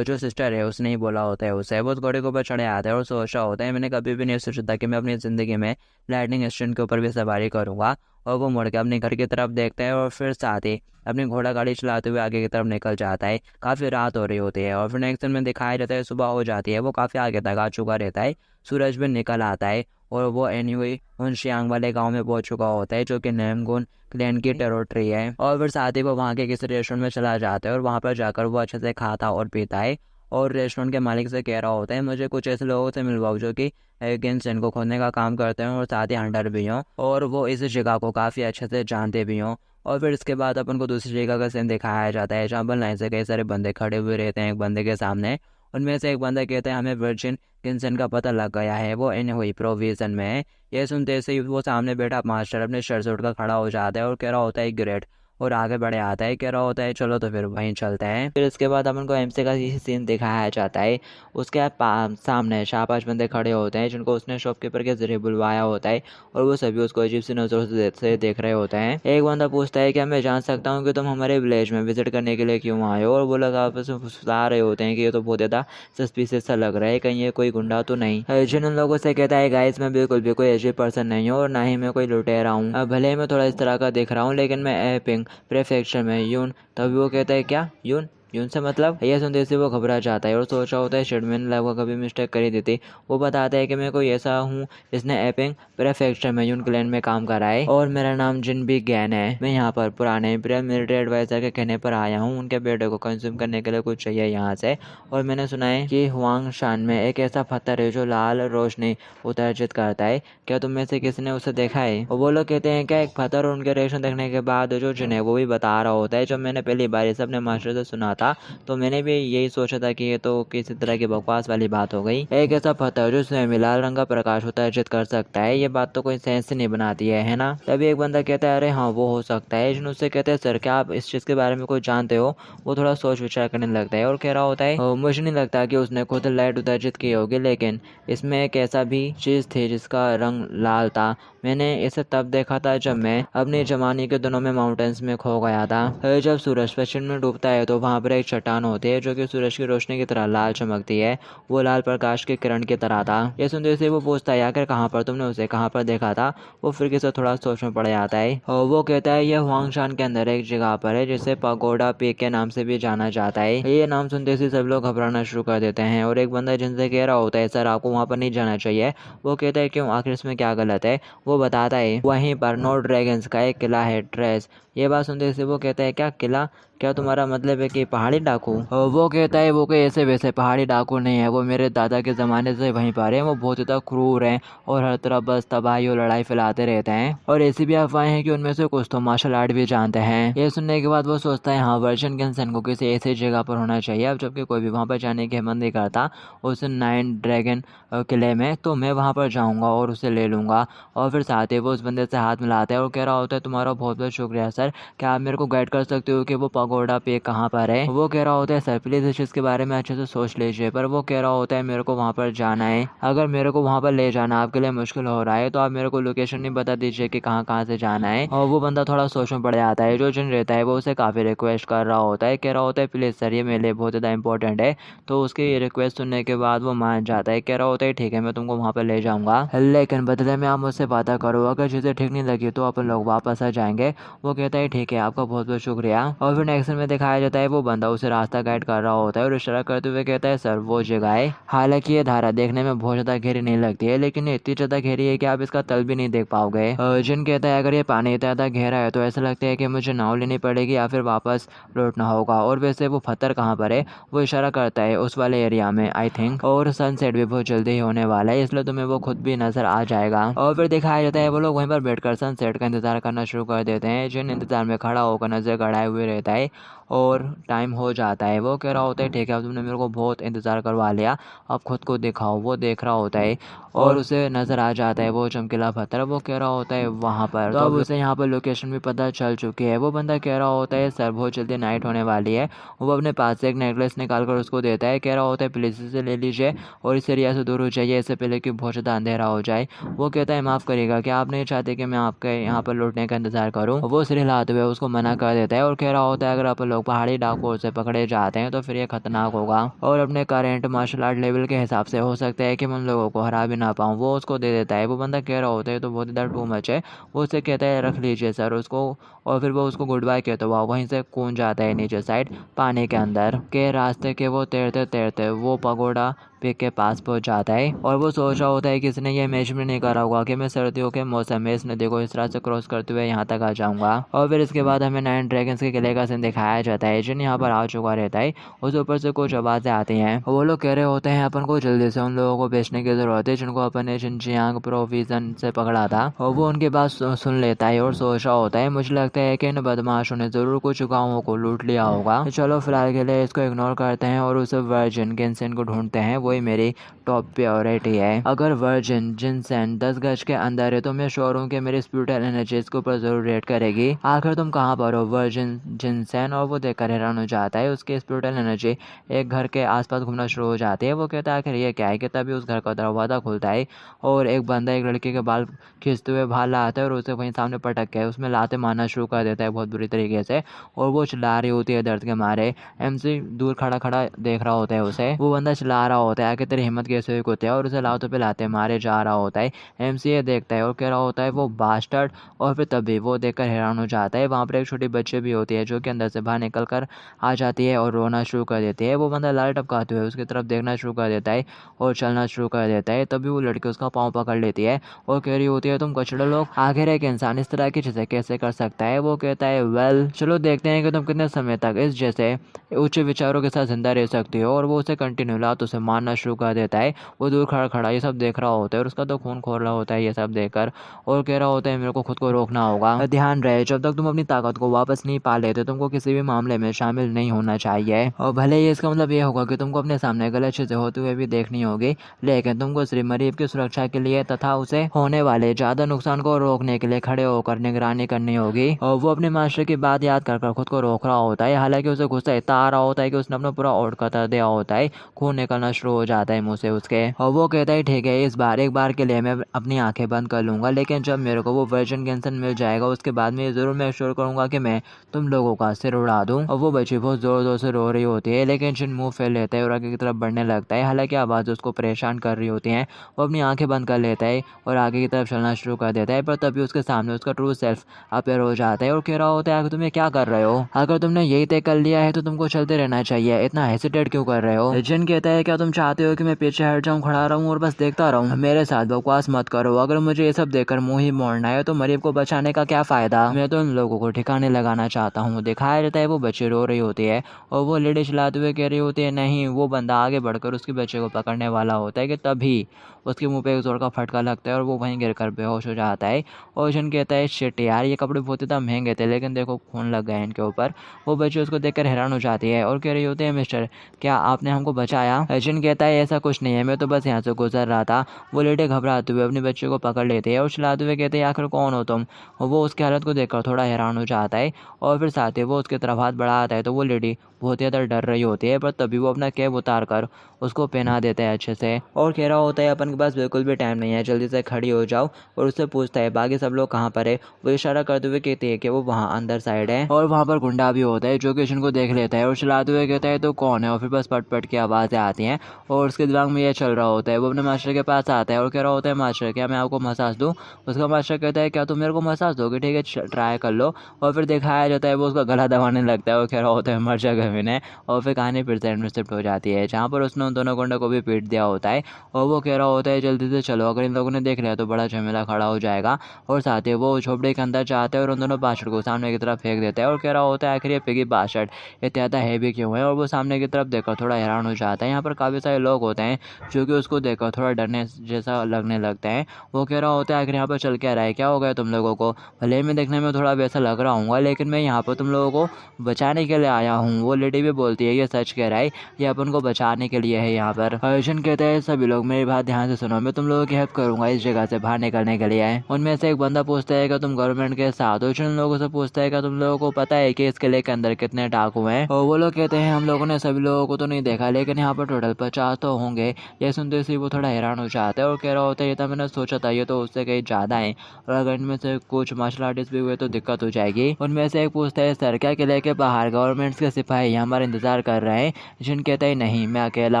जो सिस्टर है उसने ही बोला होता है उसे। वो उस घोड़े के ऊपर चढ़े आता है और सोच रहा होता है मैंने कभी भी नहीं सोचा था कि मैं अपनी ज़िंदगी में लाइटनिंग इंस्टेंट के ऊपर भी सवारी करूँगा। और वो मुड़ के अपने घर की तरफ देखता है और फिर साथ ही अपनी घोड़ा गाड़ी चलाते हुए आगे की तरफ निकल जाता है। काफ़ी रात हो रही होती है और फिर नेक्स्ट दिन में दिखाया जाता है सुबह हो जाती है। वो काफ़ी आगे तक आ चुका रहता है, सूरज भी निकल आता है और वो एनीवे उन शियांग वाले गांव में पहुंच चुका होता है जो कि नेमगुन क्लैन की टेरिटरी है। और फिर साथ ही वो वहाँ के किसी रेस्टोरेंट में चला जाता है और वहाँ पर जाकर वो अच्छे से खाता और पीता है और रेस्टोरेंट के मालिक से कह रहा होता है मुझे कुछ ऐसे लोगों से मिलवाओ जो कि गेंसन को खोदने का काम करते हैं और साथ ही हंटर भी हों और वो इस जगह को काफ़ी अच्छे से जानते भी हों। और फिर इसके बाद अपन को दूसरी जगह का सीन दिखाया जाता है जहाँ पर लाइन से कई सारे बंदे खड़े हुए रहते हैं एक बंदे के सामने। उनमें से एक बंदा कहता है हमें वर्जिन गिंसन का पता लग गया है, वो इन हुई प्रोविजन में है। ये सुनते से ही वो सामने बैठा मास्टर अपने शर्ट से उठकर खड़ा हो जाता है और कह रहा होता है ग्रेट, और आगे बढ़े आता है, कह रहा होता है चलो तो फिर वहीं चलते हैं। फिर इसके बाद अपन को एमसी का यही सीन दिखाया जाता है। उसके सामने 4-5 बंदे खड़े होते हैं जिनको उसने शॉपकीपर के जरिए बुलवाया होता है और वो सभी उसको अजीब सी नज़रों से देख रहे होते हैं। एक बंदा पूछता है क्या मैं जान सकता हूँ कि तुम हमारे विलेज में विजिट करने के लिए क्यों आए हो? और वो लोग आपस में फुसला रहे होते हैं कि ये तो बहुत ज़्यादा सस्पिशियस सा लग रहा है, कहीं ये कोई गुंडा तो नहीं। जिन उन लोगों से कहता है गाइस मैं बिल्कुल भी कोई अजीब पर्सन नहीं हूँ और ना ही मैं कोई लुटेरा हूँ, भले ही मैं थोड़ा इस तरह का दिख रहा हूँ लेकिन मैं एपिंग प्रेफेक्चर में यून। तभी वो कहता है क्या यून, जून से मतलब? ये सुनते से वो घबरा जाता है और सोच रहा होता है शायद मैंने लगभग कभी मिस्टेक करी दी थी। वो बताता है कि मैं कोई ऐसा हूँ जिसने एपिंग प्रेफेक्चर में यून क्लैन में काम करा है और मेरा नाम जिन भी गैन है। मैं यहाँ पर पुराने इंपीरियल मिलिट्री एडवाइजर के कहने पर आया हूँ। उनके बेटे को कंज्यूम करने के लिए कुछ चाहिए यहाँ से, और मैंने सुना है कि हुआंग शान में एक ऐसा पत्थर है जो लाल रोशनी उत्सर्जित करता है। क्या तुम में से किसी ने उसे देखा है? और वो लोग कहते हैं क्या एक पत्थर, और उनके रिएक्शन देखने के बाद जो जिन है वो भी बता रहा होता है जब मैंने पहली बार ये सब अपने मास्टर से सुना था तो मैंने भी यही सोचा था कि ये तो किसी तरह की बकवास वाली बात हो गई। एक ऐसा पत्थर जो स्वयं लाल रंग का प्रकाश उत्सर्जित कर सकता है, ये बात तो कोई सेंस नहीं बनाती है ना? तभी एक बंदा कहता है अरे हाँ वो हो सकता है। जिन उससे कहते हैं सर क्या आप इस चीज के बारे में कुछ जानते हो? वो थोड़ा सोच विचार करने लगता है और कह रहा होता है मुझे नहीं लगता कि उसने खुद लाइट उत्सर्जित की होगी, लेकिन इसमें एक ऐसा भी चीज थी जिसका रंग लाल था। मैंने इसे तब देखा था जब मैं अपनी जवानी के दिनों में माउंटेन्स में खो गया था। जब सूरज पश्चिम में डूबता है तो वहाँ पर एक चट्टान होती है जो कि सूरज की रोशनी की तरह लाल चमकती है। वो लाल प्रकाश के किरण की तरह था। ये सुनते से वो पूछता है आखिर कहाँ पर तुमने उसे कहाँ पर देखा था? वो फिर किसी थोड़ा सोच में पड़ जाता है और वो कहता है ये हुआंगशान के अंदर एक जगह पर है जिसे पगोडा पीक के नाम से भी जाना जाता है। ये नाम सुनते से सब लोग घबराना शुरू कर देते हैं और एक बंदा जिनसे कह रहा होता है सर आपको वहाँ पर नहीं जाना चाहिए। वो कहता है क्यों, आखिर इसमें क्या गलत है? वो बताता है वहीं पर नो ड्रैगन्स का एक किला है, ट्रेस। ये बात सुनते से वो कहता है क्या किला? क्या तुम्हारा मतलब है कि पहाड़ी डाकू? वो कहता है वो कोई ऐसे वैसे पहाड़ी डाकू नहीं है, वो मेरे दादा के ज़माने से वहीं पर है। वो बहुत ज़्यादा क्रूर हैं और हर तरफ बस तबाही और लड़ाई फैलाते रहते हैं, और ऐसी भी अफवाहें हैं कि उनमें से कुछ तो मार्शल आर्ट भी जानते हैं। ये सुनने के बाद वो सोचता है हाँ वर्जन गनसन को किसी ऐसी जगह पर होना चाहिए। अब जबकि कोई भी वहाँ पर जाने की हिम्मत नहीं करता उस 9 ड्रैगन किले में, तो मैं वहाँ पर जाऊँगा और उसे ले लूँगा। और फिर साथ ही वो उस बंदे से हाथ मिलाता है और कह रहा होता है तुम्हारा बहुत बहुत शुक्रिया सर, क्या आप मेरे को गाइड कर सकते हो कि वो पगोडा पे कहाँ पर है? वो कह रहा होता है सर प्लीज़ इस चीज़ के बारे में अच्छे से सोच लीजिए, पर वो कह रहा होता है मेरे को वहाँ पर जाना है। अगर मेरे को वहाँ पर ले जाना आपके लिए मुश्किल हो रहा है तो आप मेरे को लोकेशन नहीं बता दीजिए कि कहाँ कहाँ से जाना है। और वो बंदा थोड़ा सोच में पड़ जाता है। जो जिन रहता है वो उसे काफ़ी रिक्वेस्ट कर रहा होता है, कह रहा होता है प्लीज़ सर ये मेरे लिए बहुत ज़्यादा इंपॉर्टेंट है। तो उसकी रिक्वेस्ट सुनने के बाद वो मान जाता है, कह रहा होता है ठीक है मैं तुमको वहाँ पर ले जाऊँगा, लेकिन बदले में आप मुझसे वादा करो अगर चीज़ें ठीक नहीं लगी तो अपन लोग वापस आ जाएंगे। वो कहता है ठीक है आपका बहुत बहुत शुक्रिया। और फिर नेक्स्ट में दिखाया जाता है वो बंदा उसे रास्ता गाइड कर रहा होता है और इशारा करते हुए कहता है सर वो जगह है। हालांकि ये धारा देखने में बहुत ज़्यादा गहरी नहीं लगती है, लेकिन ये इतनी ज़्यादा गहरी है कि आप इसका तल भी नहीं देख पाओगे। जिन कहता है अगर ये पानी इतना ज़्यादा गहरा है तो ऐसा लगता है कि मुझे नाव लेनी पड़ेगी या फिर वापस लौटना होगा। और वैसे वो पत्थर कहाँ पर है? वो इशारा करता है उस वाले एरिया में आई थिंक, और सनसेट भी बहुत जल्दी ही होने वाला है इसलिए तुम्हें वो खुद भी नजर आ जाएगा। और फिर दिखाया जाता है वो लोग वहीं पर बैठकर सनसेट का इंतजार करना शुरू कर देते हैं। जिन इंतजार में खड़ा होकर नजर गड़ाए हुए रहता है और टाइम हो जाता है। वो कह रहा होता है ठीक है अब तुमने मेरे को बहुत इंतज़ार करवा लिया, अब खुद को दिखाओ। वो देख रहा होता है और उसे नज़र आ जाता है वो चमकीला पत्थर। वो कह रहा होता है वहाँ पर, तो अब उसे यहाँ पर लोकेशन भी पता चल चुकी है। वो बंदा कह रहा होता है सर बहुत जल्दी नाइट होने वाली है। वो अपने पास से एक नेकलेस निकाल कर उसको देता है, कह रहा होता है प्लीज़ इसे ले लीजिए और इस एरिया से दूर हो जाइए इससे पहले कि बहुत ज़्यादा अंधेरा हो जाए। वो कहता है माफ़ करिएगा क्या आप नहीं चाहते कि मैं आपके यहाँ पर लौटने का इंतज़ार करूँ? वो सिर हिलाते हुए उसको मना कर देता है और कह रहा होता है अगर आप लोग पहाड़ी डाकुओं से पकड़े जाते हैं तो फिर ये खतरनाक होगा और अपने करेंट मार्शल आर्ट लेवल के हिसाब से हो सकता है कि मैं उन लोगों को हरा भी ना पाऊँ। वो उसको दे देता है। वो बंदा कह रहा होता है तो बहुत ज़्यादा टू मच है। वो उससे कहता है रख लीजिए सर उसको, और फिर वो उसको गुड बाय कहता हुआ वहीं से कूद जाता है नीचे साइड पानी के अंदर के रास्ते के। वो तैरते तैरते वो पगोडा पिक के पास पहुंच जाता है और वो सोच रहा होता है कि इसने ये इमेजिन नहीं करा होगा कि मैं सर्दियों के मौसम में इस नदी को इस तरह से क्रॉस करते हुए यहाँ तक आ जाऊंगा। और फिर इसके बाद हमें 9 ड्रैगन्स के किले का सीन दिखाया जाता है। जिन यहाँ पर आ चुका रहता है उस ऊपर से कुछ आवाज़ें आती हैं। वो लोग कह रहे होते हैं अपन को जल्दी से उन लोगों को बेचने की ज़रूरत है जिनको अपन ने जिनजियांग प्रोविजन से पकड़ा था। और वो उनकी बात सुन लेता है और सोच रहा होता है मुझे लगता है कि इन बदमाशों ने ज़रूर कुछ गाँवों को लूट लिया होगा। चलो फिलहाल के लिए इसको इग्नोर करते हैं और उस वर्जिन गिनसेन को ढूंढते हैं, वही मेरी टॉप प्रायोरिटी है। अगर वर्जिन जिनसेन 10 गज के अंदर है तो मैं श्योर हूँ कि मेरी स्पिरिचुअल एनर्जी इसके ऊपर जरूर रेड करेगी। आखिर तुम कहाँ पर हो वर्जिन जिनसेन? और वो देखकर हैरान हो जाता है। उसकी स्पिरिचुअल एनर्जी एक घर के आसपास घूमना शुरू हो जाती है। वो कहता है आखिर ये क्या है कि तभी उस घर का दरवाजा खुलता है और एक बंदा एक लड़के के बाल खींचते हुए बाहर लाता है और उसे वहीं सामने पटक के उसमें लाते मारना शुरू कर देता है बहुत बुरी तरीके से। और वो चिल्ला रही होती है दर्द के मारे। एमसी दूर खड़ा खड़ा देख रहा होता है उसे। वो बंदा चिल्ला रहा होता है होता है आखिर तेरी हिम्मत कैसे हुई कुत्ते, और उसे लातों पे लाते मारे जा रहा होता है। एमसीए देखता है और कह रहा होता है वो बास्टर्ड, और फिर तभी वो देखकर हैरान हो जाता है। वहाँ पर एक छोटी बच्ची भी होती है जो कि अंदर से बाहर निकल कर आ जाती है और रोना शुरू कर देती है। वो बंदा लाल टपकाते हुए उसकी तरफ देखना शुरू कर देता है और चलना शुरू कर देता है। तभी वो लड़की उसका पाँव पकड़ लेती है और कह रही होती है तुम कचड़े लोग, आखिर एक इंसान इस तरह की चीज़ें कैसे कर सकता है। वो कहता है वेल चलो देखते हैं कि तुम कितने समय तक इस जैसे उच्च विचारों के साथ जिंदा रह सकती हो, और वो उसे कंटिन्यू लात उसे मारना शुरू कर देता है। वो दूर खड़ा खड़ा ये सब देख रहा होता है और उसका तो खून खोल रहा होता है ये सब देखकर, और कह रहा होता है मेरे को खुद को रोकना होगा। ध्यान रहे जब तक तुम अपनी ताकत को वापस नहीं पा लेते तुमको किसी भी मामले में शामिल नहीं होना चाहिए, और भले ही इसका मतलब ये होगा कि तुमको अपने सामने गलत चीजें होते हुए भी देखनी होगी, लेकिन तुमको सिर्फ मरीब की सुरक्षा के लिए तथा उसे होने वाले ज्यादा नुकसान को रोकने के लिए खड़े होकर निगरानी करनी होगी। और वो अपने मास्टर की बात याद कर खुद को रोक रहा होता है, हालांकि उसे गुस्सा इतना आ रहा होता है कि उसने अपना पूरा ओट कतर दिया होता है, खून निकलना शुरू हो जाता है मुंह से उसके, और वो कहता है ठीक है इस बार एक बार के लिए मैं अपनी आंखें बंद कर लूंगा, लेकिन जब मेरे को वो वर्जिन गेंसन मिल जाएगा उसके बाद में जरूर मैं श्योर करूंगा कि मैं तुम लोगों का सिर उड़ा दूं। और वो बच्ची बहुत जोर जोर से रो रही होती है, लेकिन जिन मुंह फैल लेता है और आगे की तरफ बढ़ने लगता है, हालांकि आवाज़ उसको परेशान कर रही होती है। वो अपनी आंखें बंद कर लेता है और आगे की तरफ चलना शुरू कर देता है, पर तभी उसके सामने उसका ट्रू सेल्फ अपेयर हो जाता है और कह रहा होता है आखिर तुम ये क्या कर रहे हो, अगर तुमने यही तय कर लिया है तो तुमको चलते रहना चाहिए, इतना हेसिटेट क्यों कर रहे हो। जिन कहता है क्या तुम चाहते हो कि मैं पीछे हट जाऊं, खड़ा रहूं और बस देखता रहूं, मेरे साथ बकवास मत करो, अगर मुझे ये सब देखकर मुंह ही मोड़ना है तो मरीब को बचाने का क्या फायदा, मैं तो इन लोगों को ठिकाने लगाना चाहता हूँ। दिखाया जाता है वो बच्ची रो रही होती है और वो लेडी चलाते हुए कह रही होती है नहीं, वो बंदा आगे बढ़कर उसके बच्चे को पकड़ने वाला होता है कि तभी उसके मुंह पे एक जोर का फटका लगता है और वो वहीं गिरकर बेहोश हो जाता है। और जिन कहता है शिट यार ये कपड़े बहुत ज़्यादा महंगे थे, लेकिन देखो खून लग गया है इनके ऊपर। वो बच्ची उसको देखकर हैरान हो जाती है और कह रही होती है मिस्टर क्या आपने हमको बचाया। जिन कहता है ऐसा कुछ नहीं है, मैं तो बस यहाँ से गुजर रहा था। वो लेडी घबराते हुए अपने बच्चे को पकड़ लेते हैं और चिल्लाते हुए कहते हैं आखिर कौन हो तुम। और वो उसकी हालत को देखकर थोड़ा हैरान हो जाता है और फिर साथ ही वो उसकी तरफ हाथ बढ़ाता है तो वो लेडी बहुत ज़्यादा डर रही होती है, पर तभी वो अपना कैप उतार कर उसको पहना देता है अच्छे से और कह रहा होता है अपन के पास बिल्कुल भी टाइम नहीं है, जल्दी से खड़ी हो जाओ। और उससे पूछता है बाकी सब लोग कहाँ पर है। वो इशारा करते हुए कहती है कि वो वहाँ अंदर साइड है, और वहाँ पर गुंडा भी होता है जो कि जिनको देख लेता है और चिल्लाते हुए कहता है तो कौन है, और फिर बस पट पट की आवाज़ें आती हैं और उसके दिमाग में ये चल रहा होता है। वो अपने मास्टर के पास आता है और कह रहा होता है मास्टर क्या मैं आपको मसाज दूँ। उसका मास्टर कहता है क्या तुम मेरे को मसाज दोगे, ठीक है ट्राई कर लो। और फिर दिखाया जाता है वो उसका गला दबाने लगता है और कह रहा होता है मर जा गए। और फिर कहानी फिर से एंड में शिफ्ट हो जाती है जहाँ पर उसने उन दोनों गुंडों को भी पीट दिया होता है और वो कह रहा होता है जल्दी से चलो, अगर इन लोगों ने देख लिया तो बड़ा झमेला खड़ा हो जाएगा। और साथ ही वो झोपड़ी के अंदर जाते हैं और उन दोनों बास्टर्ड को सामने की तरफ फेंक देता है और कह रहा होता है आखिर ये पिगी बास्टर्ड ये ज़्यादा हैवी क्यों है। और वो सामने की तरफ देखकर थोड़ा हैरान हो जाता है। यहाँ पर काफ़ी सारे लोग होते हैं जो कि उसको देखकर थोड़ा डरने जैसा लगने लगता है। वो कह रहा होता है आखिर यहाँ पर चल क्या रहा है, क्या हो गया तुम लोगों को, भले मैं देखने में थोड़ा वैसा लग रहा हूँ लेकिन मैं यहाँ पर तुम लोगों को बचाने के लिए आया हूँ। वो लेडी भी बोलती है ये सच कह रहा है, ये अपन को बचाने के लिए है यहाँ पर। अर्जुन कहता है सभी लोग मेरी बात ध्यान से सुनो, मैं तुम लोगों की हेल्प करूंगा इस जगह से बाहर निकलने के लिए। उनमें से एक बंदा पूछता है कि तुम गवर्नमेंट के साथ हो। जिन लोगों से पूछता है कि तुम लोगों को पता है कि इस किले के अंदर कितने डाकू हैं। और वो लोग कहते हैं हम लोगों ने सभी लोगों को तो नहीं देखा लेकिन यहाँ पर टोटल 50 तो होंगे। ये सुनते से वो थोड़ा हैरान हो जाता है और कह रहा होता है ये तो मैंने सोचा था, ये तो उससे कहीं ज्यादा है और अगर इनमें से कुछ मार्शल आर्टिस्ट भी हुए तो दिक्कत हो जाएगी। उनमें से एक पूछता है सर क्या किले के बाहर गवर्नमेंट के सिपाही हमारा इंतजार कर रहे हैं। जिन कहता है नहीं मैं अकेला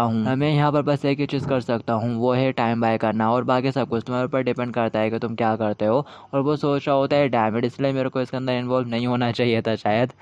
हूँ, मैं यहाँ पर बस एक ही चीज़ कर सकता हूँ वो है टाइम बाय करना, और बाकी सब कुछ तुम्हारे ऊपर डिपेंड करता है कि तुम क्या करते हो। और वो सोच रहा होता है डैमेज, इसलिए मेरे को इसके अंदर इन्वॉल्व नहीं होना चाहिए था शायद।